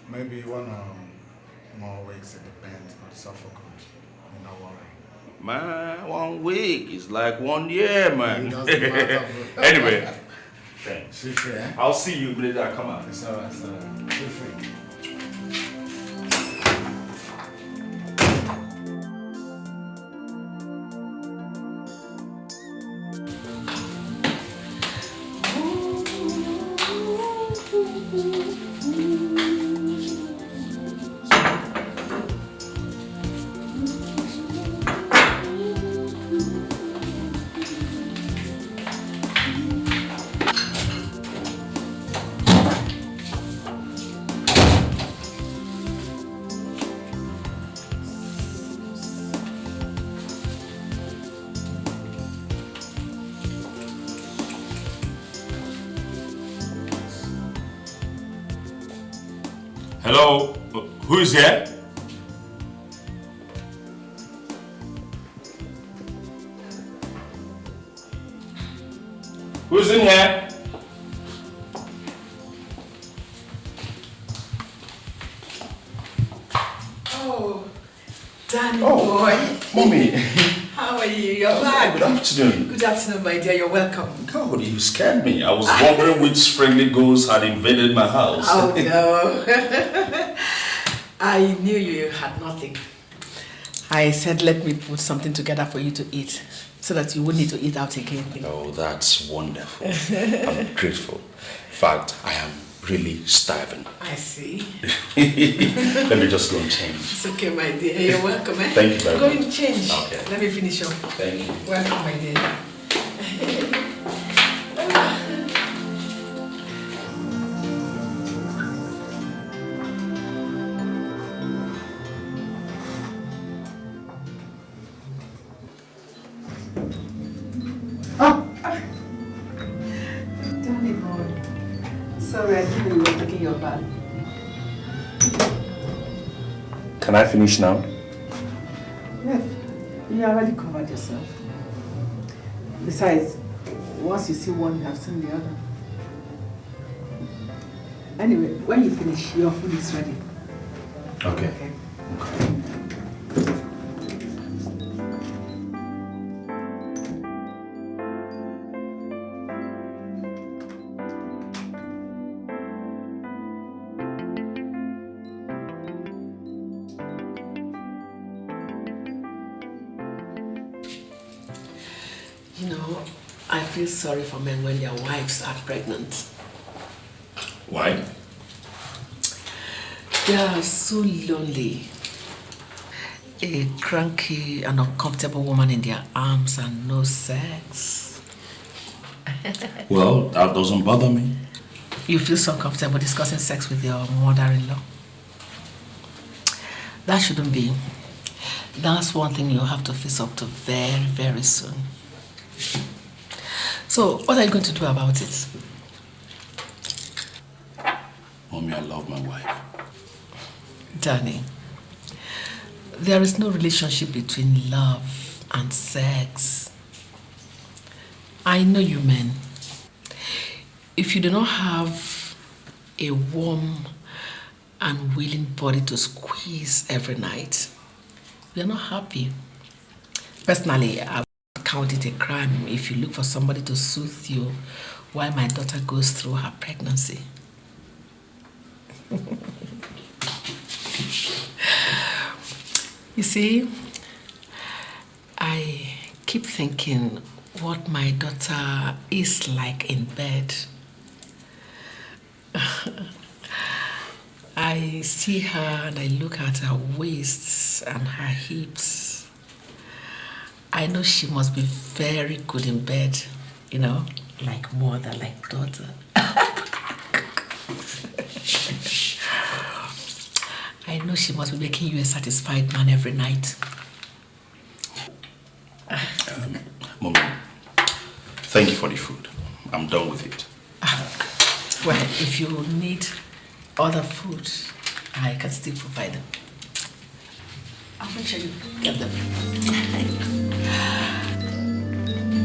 Maybe 1 more weeks, it depends, but it's all for good. You know what? Man, 1 week is like 1 year, man. It doesn't matter. Anyway, thanks. Feel free, eh? I'll see you later. Come on. It's all right, Feel free. Hello? Who is here? Who's in here? Oh, Danny boy. Mommy. How are you? You're back. Good afternoon. Good afternoon, my dear. You're welcome. God, you scared me. I was wondering which friendly ghost had invaded my house. Oh, no. I knew you had nothing. I said, let me put something together for you to eat so that you wouldn't need to eat out again. Oh, that's wonderful. I'm grateful. In fact, I am really starving. I see. Let me just go and change. It's okay, my dear. You're welcome, eh? Thank you very Go much. and change. Okay. Let me finish up. Thank you. Welcome, my dear. Danny boy. Sorry, I didn't know you were taking your bath. Can I finish now? Yes, you already covered yourself. Besides, once you see one, you have seen the other. Anyway, when you finish, your food is ready. Okay. You know, I feel sorry for men when their wives are pregnant. Why? They are so lonely. A cranky and uncomfortable woman in their arms and no sex. Well, that doesn't bother me. You feel so comfortable discussing sex with your mother-in-law? That shouldn't be. That's one thing you'll have to face up to very, very soon. So, what are you going to do about it? Mommy, I love my wife. Danny, there is no relationship between love and sex. I know you men. If you do not have a warm and willing body to squeeze every night, you're not happy. Personally, I would count it a crime if you look for somebody to soothe you while my daughter goes through her pregnancy. You see, I keep thinking what my daughter is like in bed. I see her and I look at her waists and her hips. I know she must be very good in bed, you know, like mother, like daughter. I know she must be making you a satisfied man every night. Mommy, thank you for the food. I'm done with it. Well, if you need other food, I can still provide them. I'll make sure you get them.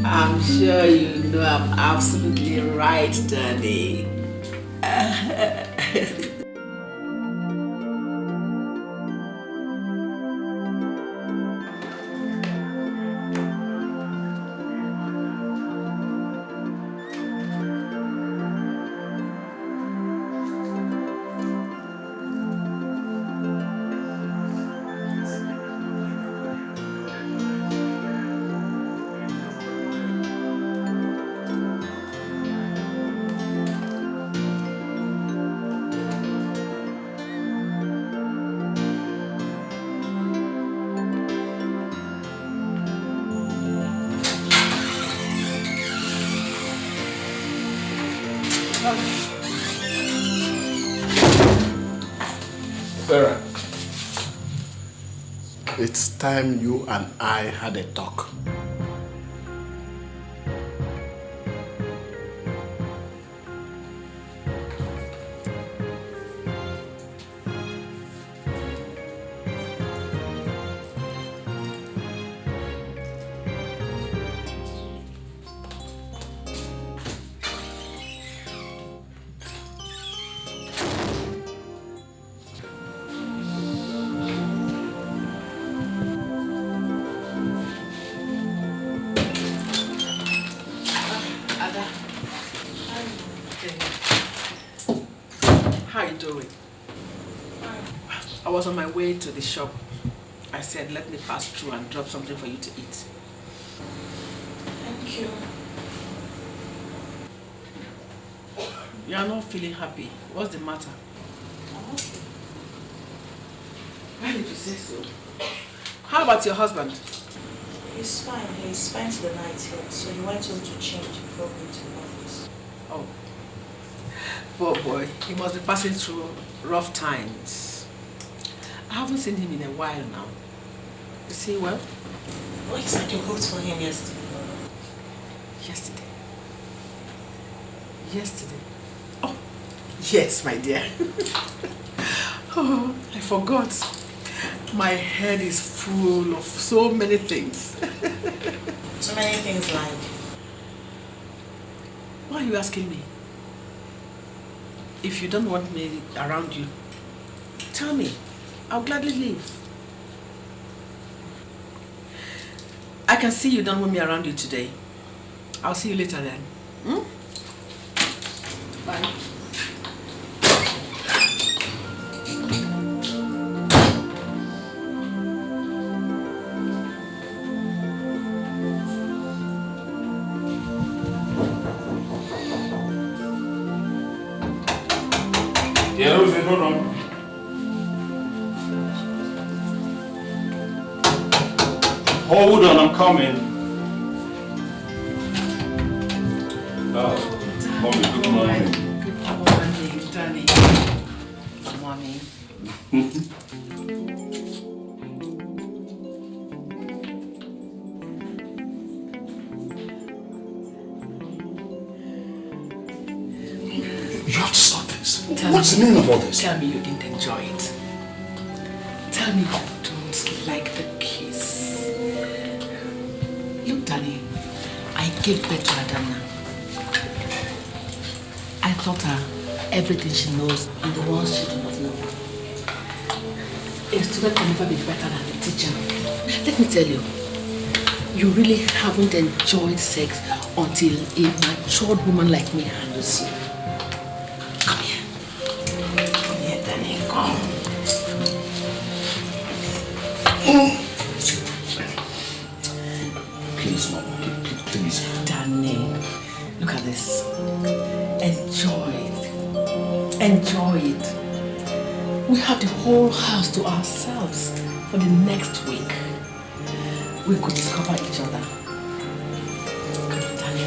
I'm sure you know I'm absolutely right, Danny. Sarah, it's time you and I had a talk. doing? I was on my way to the shop. I said, let me pass through and drop something for you to eat. Thank you. You are not feeling happy. What's the matter? Why did you say so? How about your husband? He's fine. He spent the night here, so he went home to change before going to the office. Oh. Poor boy. He must be passing through rough times. I haven't seen him in a while now. Is he well? Oh, he said you cooked for him yesterday. Yesterday? Yesterday? Oh, yes, my dear. Oh, I forgot. My head is full of so many things. So many things like? Why are you asking me? If you don't want me around you, tell me. I'll gladly leave. I can see you don't want me around you today. I'll see you later then. Hmm? Bye. Yeah, Rosie, hold on. Hold on, I'm coming. Oh, mommy, good morning. Good morning, Danny. Mommy. You have to stop this. What's the meaning of all this? Tell me you didn't enjoy it. Tell me you don't like the kiss. Look, Danny, I gave birth to Adana. I taught her everything she knows and the ones she does not know. A student can never be better than a teacher. Let me tell you, you really haven't enjoyed sex until a matured woman like me handles you. Come here. Come here, Danny. Come. Please, Mom. Please. Danny, look at this. Enjoy it. Enjoy it. We have the whole house to ourselves for the next week. We could discover each other. Come on, Danny.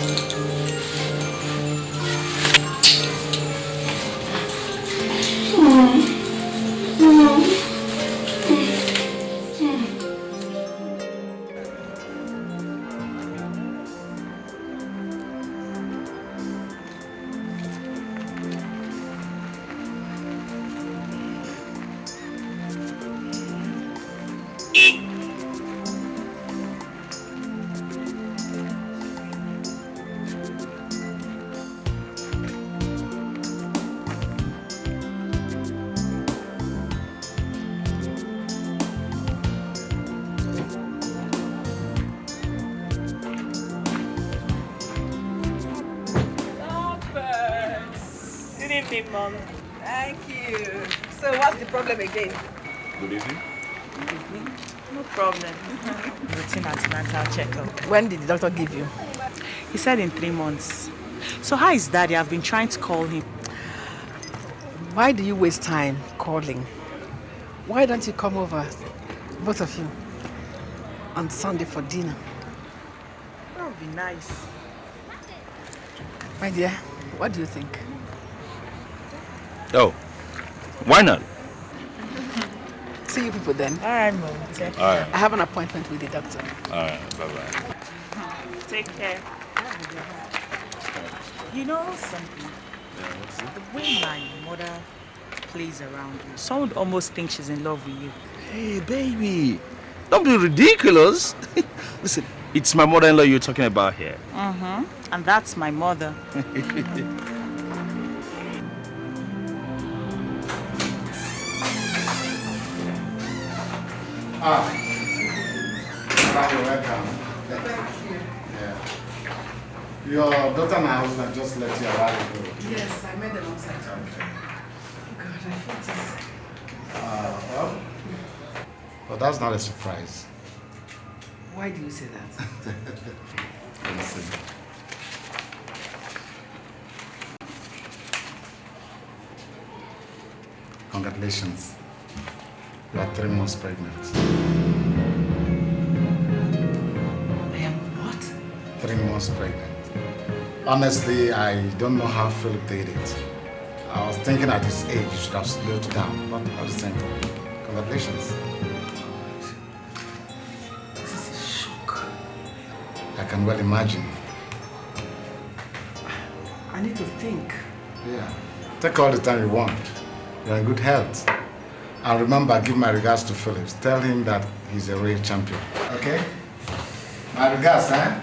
Good evening, Mom. Thank you. So what's the problem again? Good evening. No problem. Routine antenatal checkup. When did the doctor give you? He said in 3 months. So how is Daddy? I've been trying to call him. Why do you waste time calling? Why don't you come over, both of you, on Sunday for dinner? That would be nice. My dear, what do you think? Oh, why not? See you people then. All right, Mom. All right. I have an appointment with the doctor. All right, bye-bye. Take care. You know something? The way my mother plays around you, someone would almost think she's in love with you. Hey, baby, don't be ridiculous. Listen, it's my mother-in-law you're talking about here. Mm-hmm. And that's my mother. Ah, you're welcome. Thank you. Yeah. Your daughter and her husband just let you arrive ago. Yes, I made them outside. Okay. Good. But I thought Well, that's not a surprise. Why do you say that? Listen. Congratulations. You are 3 months pregnant. I am what? 3 months pregnant. Honestly, I don't know how Philip did it. I was thinking at his age, you should have slowed down, but at the same time, congratulations. This is a shock. I can well imagine. I need to think. Yeah. Take all the time you want. You're in good health. And remember, give my regards to Philip. Tell him that he's a real champion. Okay? My regards, eh?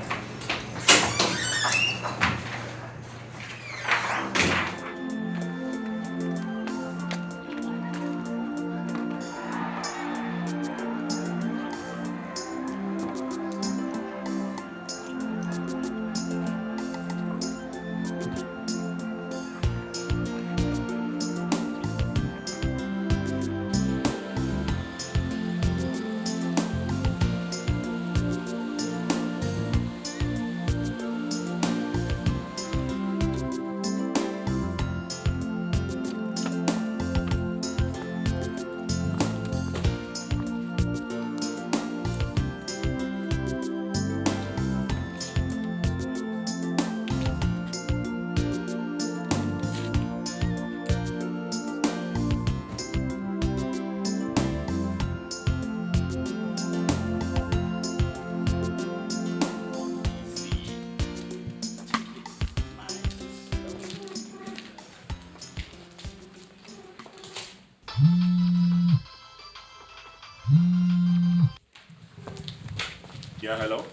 Yeah, hello?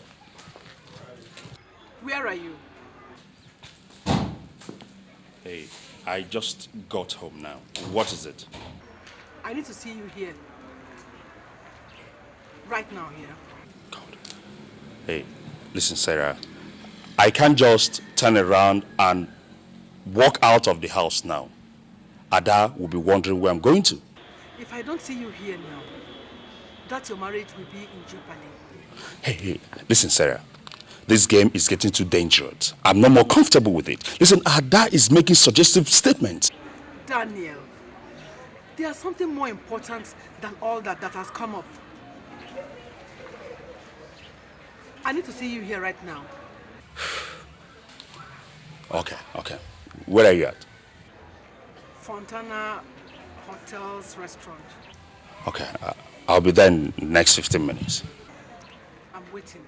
Where are you? Hey, I just got home now. What is it? I need to see you here. Right now here. Hey, listen, Sarah. I can't just turn around and walk out of the house now. Ada will be wondering where I'm going to. If I don't see you here now, that your marriage will be in jeopardy. Hey, listen, Sarah. This game is getting too dangerous. I'm no more comfortable with it. Listen, Ada is making suggestive statements. Daniel, there's something more important than all that has come up. I need to see you here right now. Okay. Where are you at? Fontana Hotels Restaurant. Okay, I'll be there in the next 15 minutes. I'm waiting.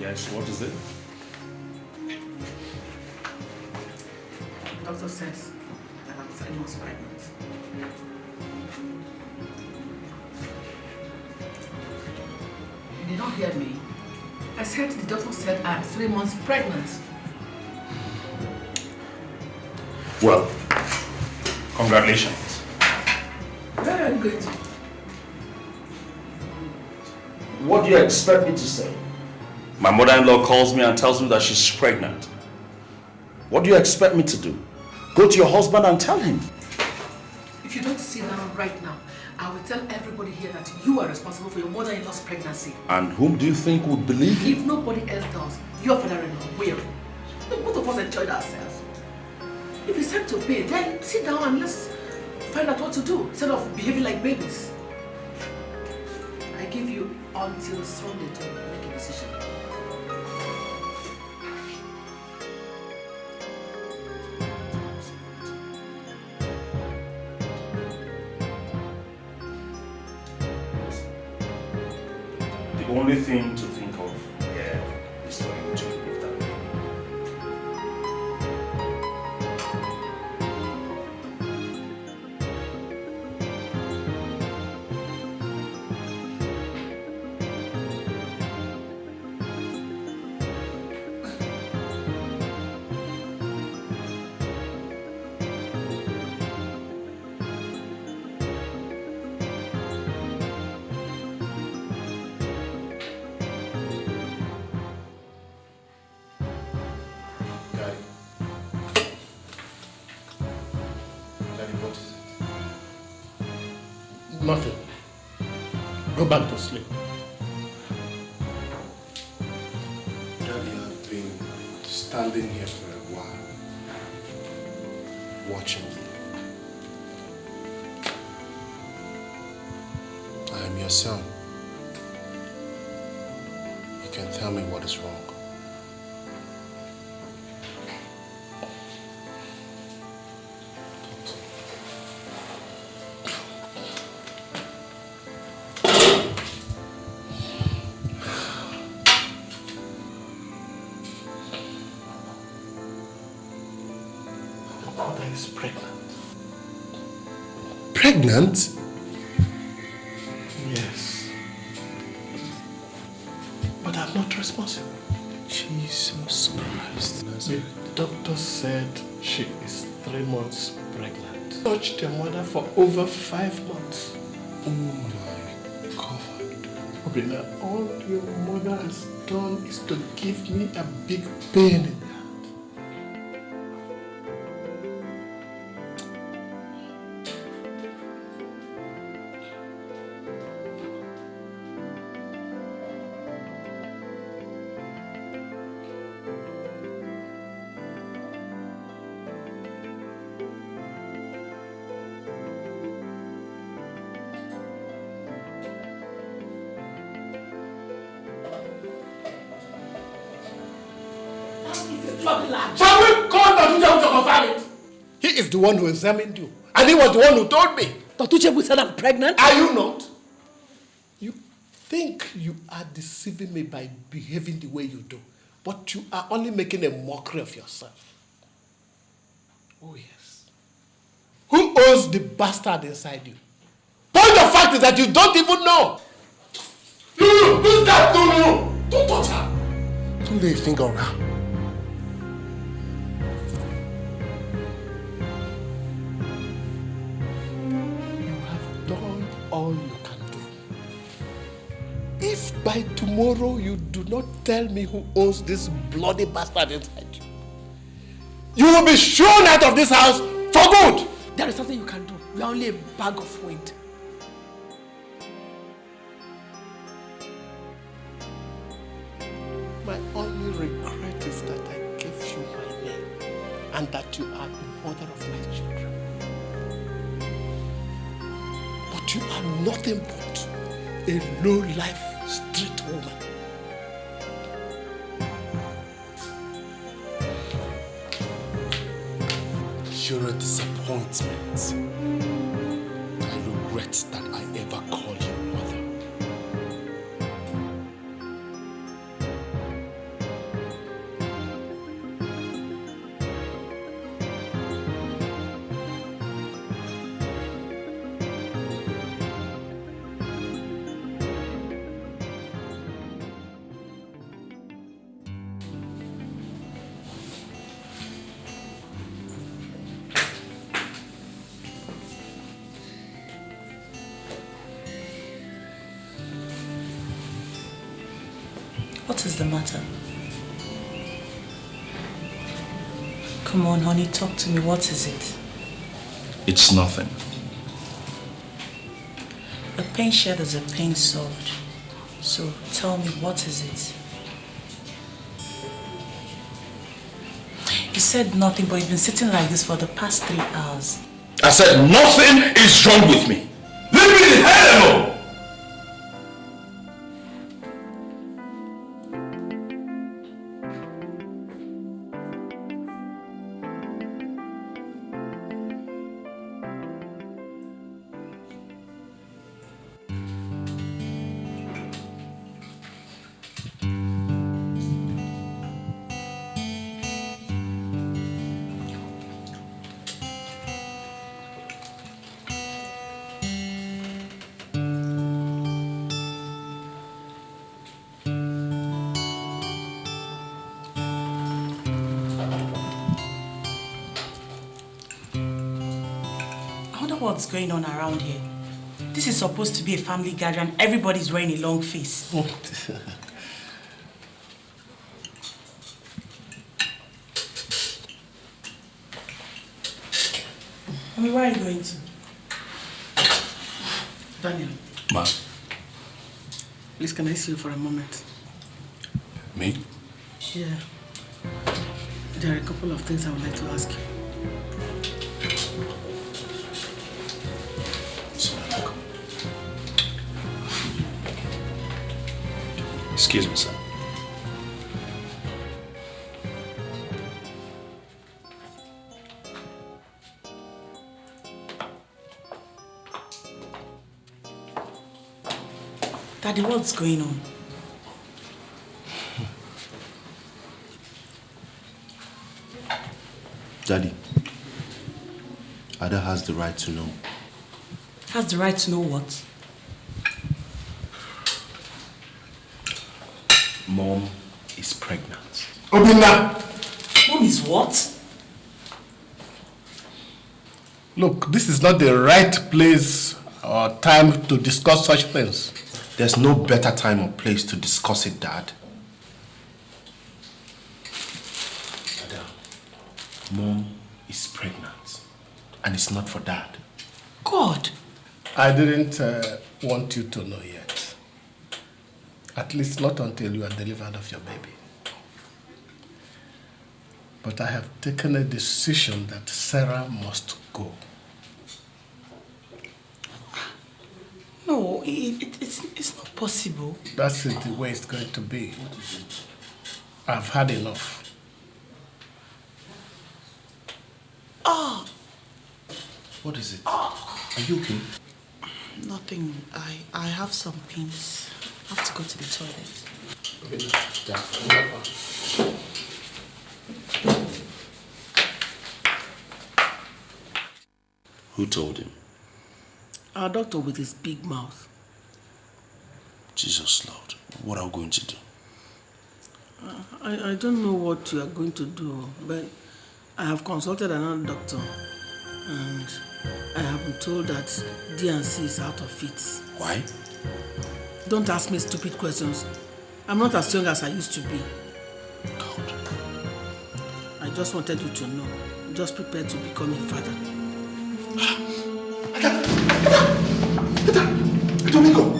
Yes, what is it? The doctor says that I'm 3 months pregnant. You did not hear me. I said the doctor said I'm 3 months pregnant. Well, congratulations. Where are you going to? What do you expect me to say? My mother-in-law calls me and tells me that she's pregnant. What do you expect me to do? Go to your husband and tell him. If you don't sit down right now, I will tell everybody here that you are responsible for your mother-in-law's pregnancy. And whom do you think would believe you? If nobody else does, your father-in-law will. Both of us enjoyed ourselves. If it's time to pay, then sit down and let's find out what to do instead of behaving like babies. I give you until Sunday to make a decision. The only thing to think of here is for him to leave that baby. Nothing. Go back to sleep. Daddy, I've been standing here for a while, watching you. I am your son. You can tell me what is wrong. Is pregnant. Pregnant? Yes. But I'm not responsible. Jesus Christ. The doctor said she is 3 months pregnant. Touched the mother for over 5 months. Oh my God. Obina, all your mother has done is to give me a big pain in the heart. Shall we call Datuchebu to confirm it? He is the one who examined you. And he was the one who told me. Datuchebu said I'm pregnant? Are you not? You think you are deceiving me by behaving the way you do. But you are only making a mockery of yourself. Oh yes. Who owns the bastard inside you? Point of fact is that you don't even know. Look that, no. Don't touch her. Don't lay a finger on her. All you can do. If by tomorrow you do not tell me who owns this bloody bastard inside you, you will be shown out of this house for good. There is nothing you can do. You are only a bag of wind. My only regret is that I gave you my name and that you are the mother of my children. But you are nothing but a low-life street woman. You're a disappointment. I regret that I ever called you mother. What is the matter? Come on, honey, talk to me. What is it? It's nothing. A pain shared is a pain solved. So tell me, what is it? You said nothing, but you've been sitting like this for the past 3 hours. I said nothing is wrong with me. Leave me the hell alone! what's going on around here? This is supposed to be a family gathering. Everybody's wearing a long face. Mommy, where are you going to? Daniel. Ma? Please, can I see you for a moment? Me? Yeah. There are a couple of things I would like to ask you. Excuse me, sir. Daddy, what's going on? Daddy, Ada has the right to know. Has the right to know what? Mom is pregnant. Obinna! Mom is what? Look, this is not the right place or time to discuss such things. There's no better time or place to discuss it, Dad. Ada, Mom is pregnant. And it's not for Dad. God! I didn't want you to know yet. At least not until you are delivered of your baby. But I have taken a decision that Sarah must go. No, it's not possible. That's it, the way it's going to be. I've had enough. Oh! What is it? Are you okay? Nothing. I have some pains. I have to go to the toilet. Who told him? Our doctor with his big mouth. Jesus Lord, what are we going to do? I don't know what you are going to do, but I have consulted another doctor and I have been told that D&C is out of it. Why? Don't ask me stupid questions. I'm not as young as I used to be. God. I just wanted you to know. Just prepare to become a father. Domingo!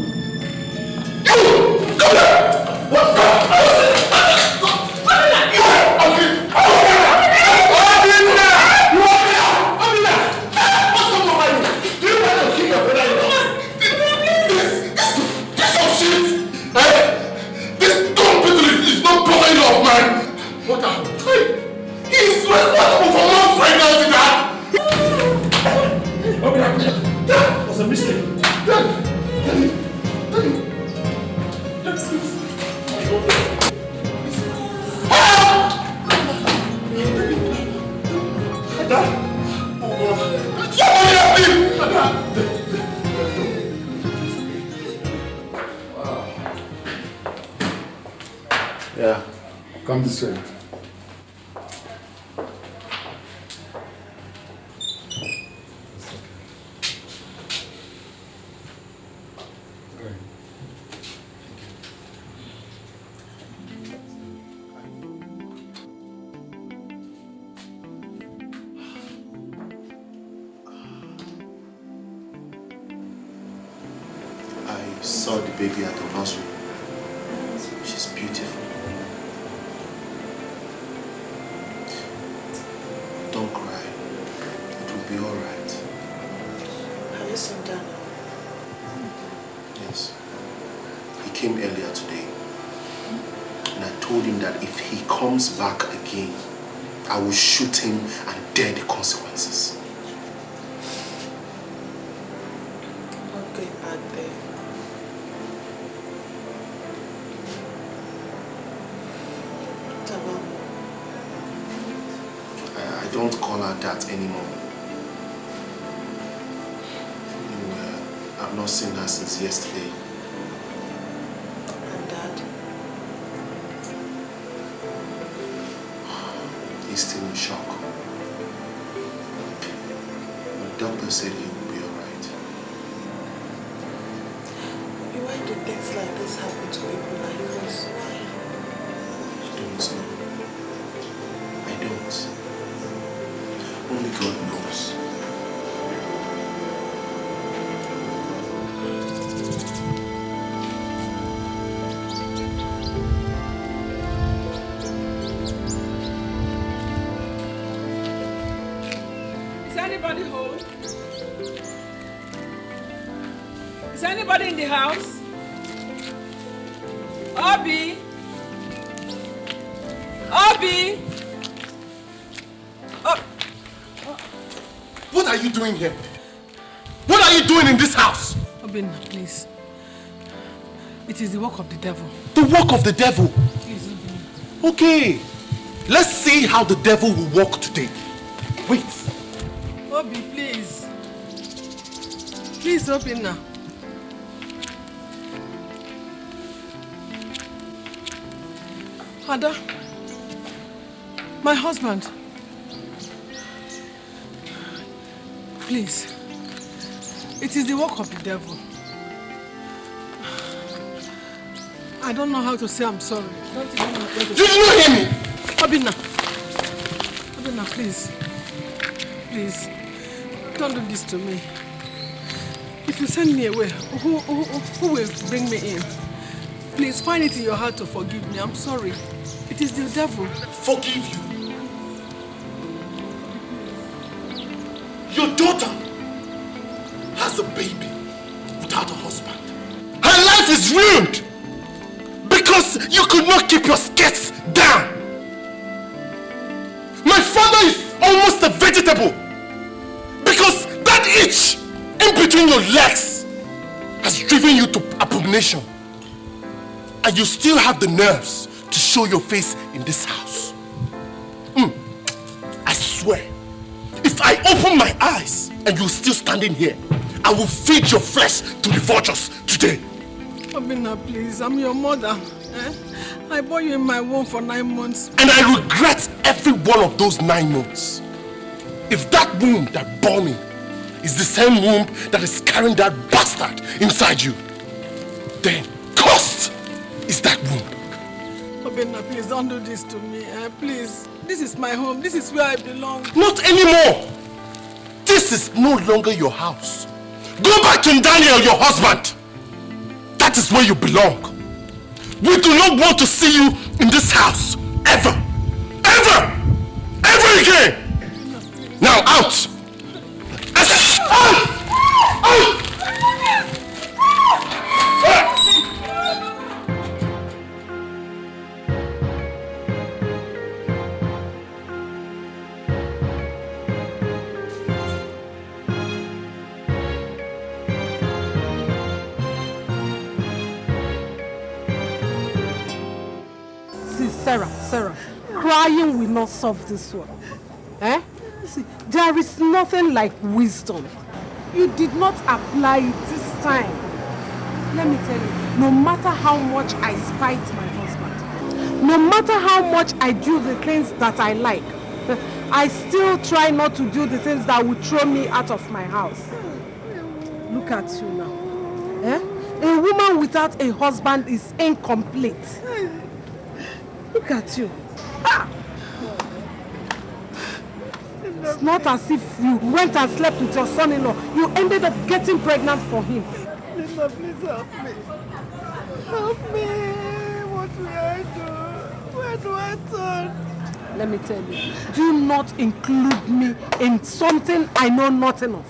What happened? He's responsible for mom's pregnancy, Dad! Okay, that was a mistake. Daddy! Yeah, come this way. I saw the baby at the nursery. She's beautiful. Don't cry. It will be all right. Have you seen Daniel? Yes. He came earlier today. And I told him that if he comes back again, I will shoot him and bear the consequences. I'm not going back there. What about Mom? I don't call her that anymore. I've not seen her since yesterday. And Dad? He's still in shock. The doctor said he will be things like this happen to people like us? Why? I don't know. I don't. Only God knows. Is anybody home? Is anybody in the house? Obi? Obi? What are you doing here? What are you doing in this house? Obinna, please. It is the work of the devil. The work of the devil? Please, Obinna. Okay. Let's see how the devil will walk today. Wait. Obi, please. Please, Obinna. Ada, my husband. Please. It is the work of the devil. I don't know how to say I'm sorry. Don't even know how to say. Did you not hear me? Obinna. Obinna, please. Please. Don't do this to me. If you send me away, who will bring me in? Please find it in your heart to forgive me. I'm sorry. It is the devil. Forgive you? Your daughter has a baby without a husband. Her life is ruined because you could not keep your skirts down. My father is almost a vegetable because that itch in between your legs has driven you to abomination. And you still have the nerves to show your face in this house. I swear, if I open my eyes and you're still standing here, I will feed your flesh to the vultures today. Obinna, please, I'm your mother. I bore you in my womb for 9 months. And I regret every one of those 9 months. If that womb that bore me is the same womb that is carrying that bastard inside you, then cursed is that womb. Obinna, please don't do this to me. Please, this is my home. This is where I belong. Not anymore. This is no longer your house. Go back to Daniel, your husband. That is where you belong. We do not want to see you in this house ever. Ever! Ever again! Now out! I said out! Out! Sarah, crying will not solve this one. See, there is nothing like wisdom. You did not apply it this time. Let me tell you, no matter how much I spite my husband, no matter how much I do the things that I like, I still try not to do the things that would throw me out of my house. Look at you now. A woman without a husband is incomplete. Look at you. It's not as if you went and slept with your son-in-law. You ended up getting pregnant for him. Linda, please help me. Help me. What will I do? Where do I turn? Let me tell you, do not include me in something I know nothing of.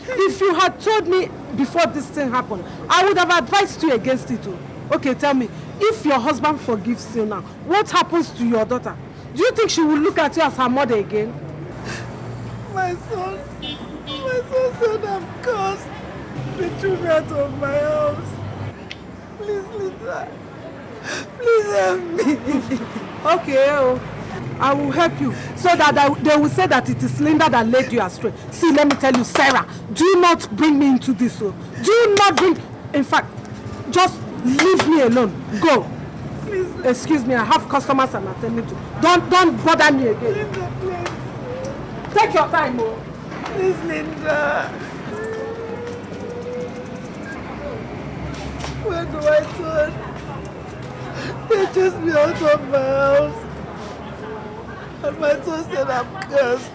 If you had told me before this thing happened, I would have advised you against it too. Okay, tell me, if your husband forgives you now, what happens to your daughter? Do you think she will look at you as her mother again? My son said I'm cursed. They threw me out of my house. Please, Linda. Please help me. Okay, I will help you so that they will say that it is Linda that led you astray. See, let me tell you, Sarah, do not bring me into this. Do not bring... In fact, just leave me alone. Go. Please. Excuse me, I have customers I'm attending to. Don't bother me again. Linda, please. Take your time, Please, Linda. Where do I turn? They chased me out of my house. And my son said I'm cursed.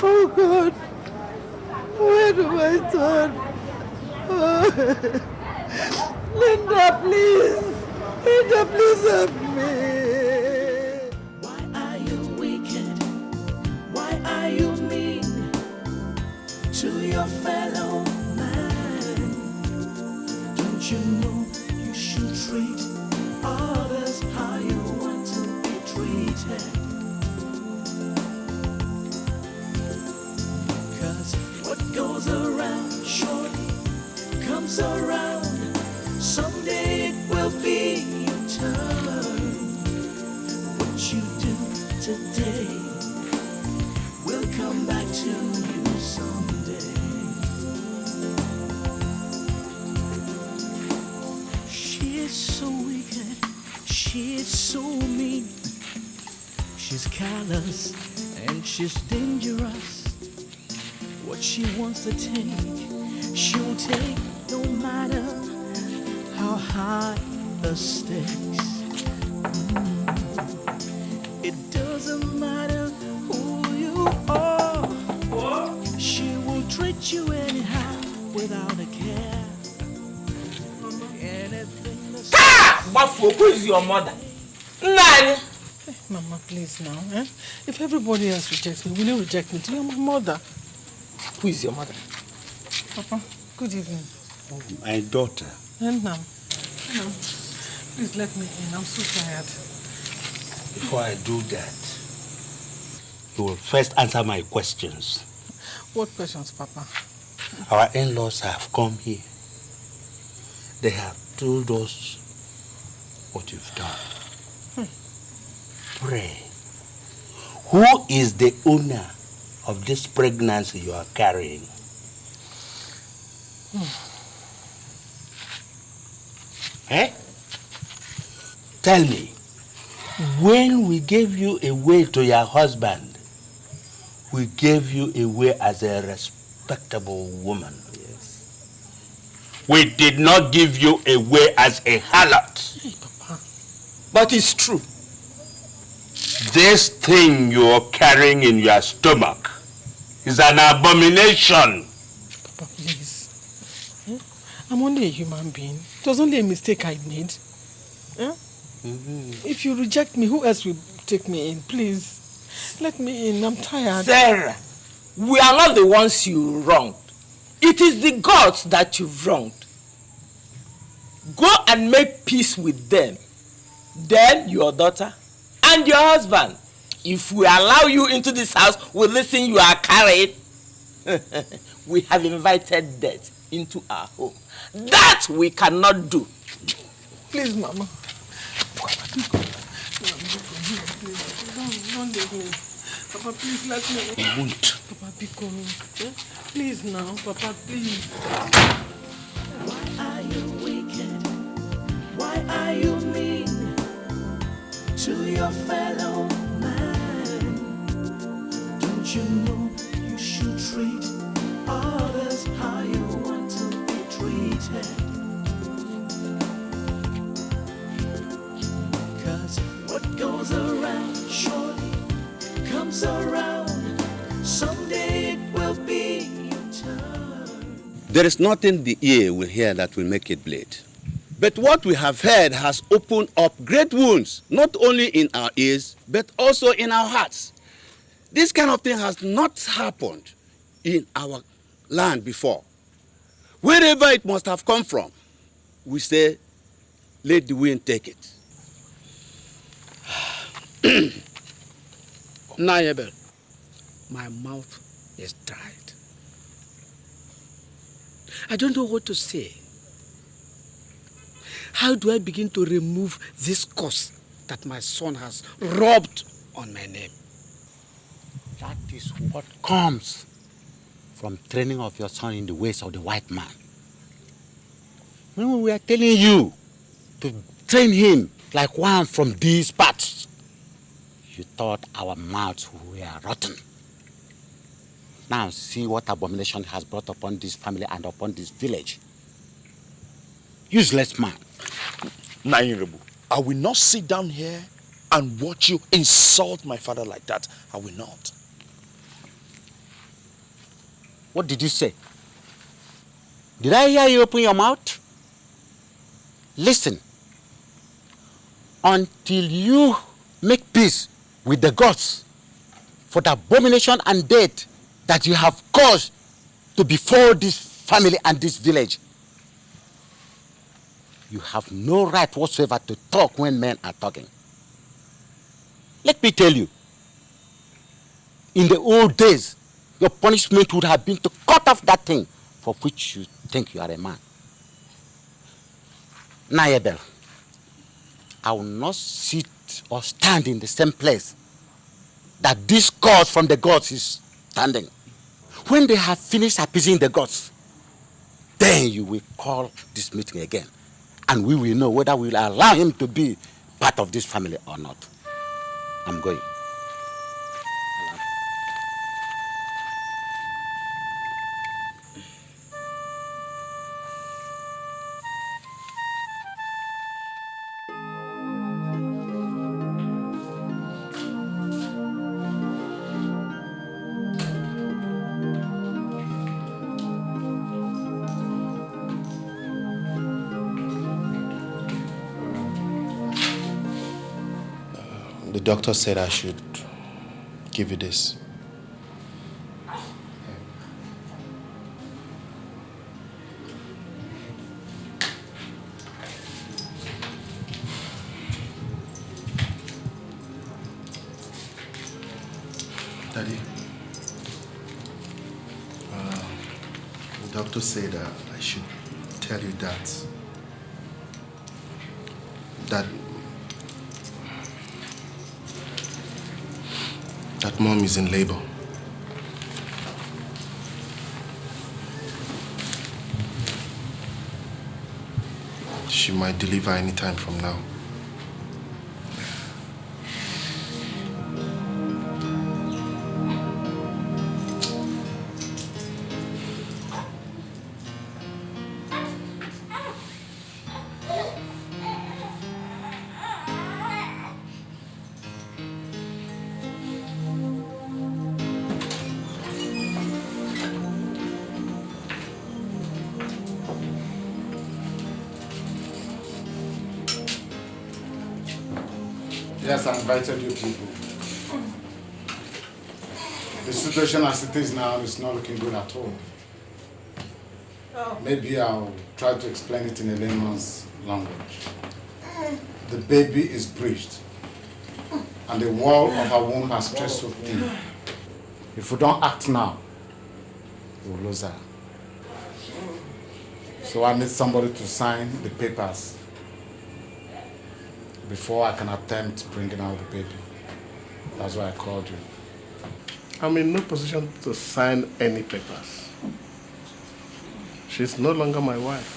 Oh God. Where do I turn? Oh. Linda, please. Linda, please help me. Why are you wicked? Why are you mean to your fellow man? Don't you know you should treat others how you want to be treated? 'Cause what goes around surely comes around. Someday it will be your turn. What you do today will come back to you someday. She is so wicked, she is so mean. She's callous and she's dangerous. What she wants to take, she'll take no matter how high the stakes. It doesn't matter who you are. She will treat you anyhow without a care. Anything Who is your mother? Nani? Mama, please now. If everybody else rejects me, will you reject me too? You're my mother. Who is your mother? Papa, good evening. Oh, my daughter. And now, please let me in. I'm so tired. Before I do that, you will first answer my questions. What questions, Papa? Our in-laws have come here. They have told us what you've done. Pray, who is the owner of this pregnancy you are carrying? Eh? Tell me, when we gave you away to your husband, we gave you away as a respectable woman. Yes. We did not give you away as a harlot. Hey, Papa. But it's true. This thing you're carrying in your stomach is an abomination. Papa, please. I'm only a human being. It was only a mistake I made. If you reject me, who else will take me in? Please, let me in. I'm tired. Sarah, we are not the ones you wronged. It is the gods that you've wronged. Go and make peace with them. Then your daughter and your husband. If we allow you into this house with this thing you are carrying, we have invited death into our home. That we cannot do. Please, Mama. Don't leave me. Papa, please let me. I won't. Papa, be coming. Please now, Papa, please. Why are you wicked? Why are you mean to your fellow man? Don't you know you should treat others how you want to be treated? 'Cause what goes around surely comes around. Someday it will be your turn. There is nothing the ear will hear that will make it bleed. But what we have heard has opened up great wounds, not only in our ears, but also in our hearts. This kind of thing has not happened in our land before. Wherever it must have come from, we say, let the wind take it. Nayabel, my mouth is dried. I don't know what to say. How do I begin to remove this curse that my son has rubbed on my name? That is what comes from training of your son in the ways of the white man. When we are telling you to train him like one from these parts, you thought our mouths were rotten. Now see what abomination has brought upon this family and upon this village. Useless man. Nairebu, I will not sit down here and watch you insult my father like that. I will not. What did you say? Did I hear you open your mouth? Listen. Until you make peace with the gods for the abomination and death that you have caused to befall this family and this village, you have no right whatsoever to talk when men are talking. Let me tell you, in the old days, your punishment would have been to cut off that thing for which you think you are a man. Nayebel, I will not sit or stand in the same place that this God from the gods is standing. When they have finished appeasing the gods, then you will call this meeting again, and we will know whether we will allow him to be part of this family or not. I'm going. The doctor said I should give you this. Daddy, the doctor said I should tell you that Mom is in labor. She might deliver any time from now. Yes, I invited you people. The situation as it is now is not looking good at all. Maybe I'll try to explain it in a layman's language. The baby is breached, and the wall of her womb has stretched so thin. If we don't act now, we'll lose her. So I need somebody to sign the papers before I can attempt bringing out the baby. That's why I called you. I'm in no position to sign any papers. She's no longer my wife.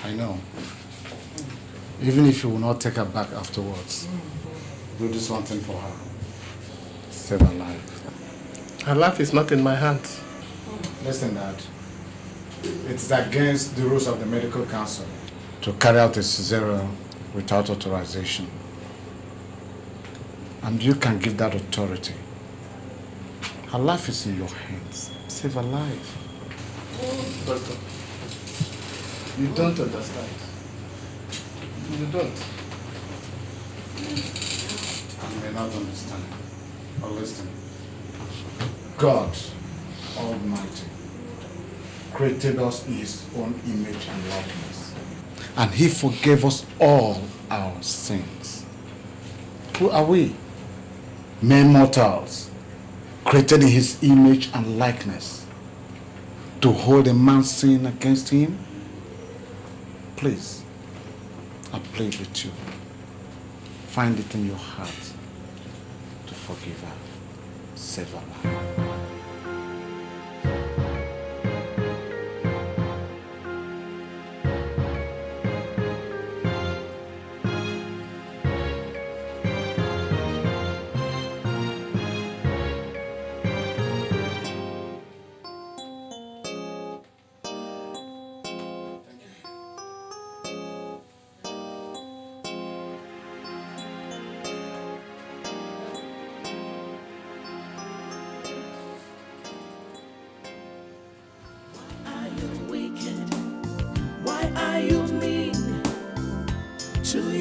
I know. Even if you will not take her back afterwards, do this one thing for her. Save her life. Her life is not in my hands. Listen, Dad. It's against the rules of the medical council to carry out a cesarean without authorization. And you can give that authority. Her life is in your hands. Save her life. Doctor, you don't understand. You don't. You may not understand. But listen. God Almighty created us in His own image and likeness. And He forgave us all our sins. Who are we? Mere mortals, created in His image and likeness, to hold a man's sin against him? Please, I plead with you. Find it in your heart to forgive her. Save her life.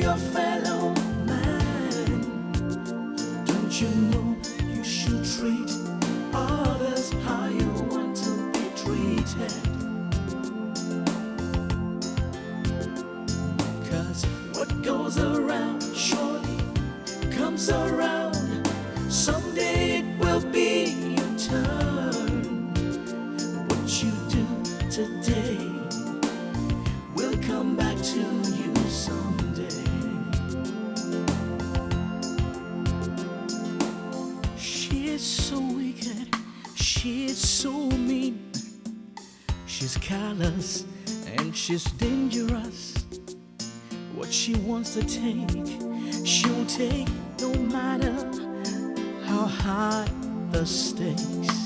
your fellow man. Don't you know you should treat others how you want to be treated? 'Cause what goes around surely comes around. Someday it will be your turn. What you do today will come back to you someday. She is so wicked, she is so mean. She's callous and she's dangerous. What she wants to take, she'll take no matter how high the stakes.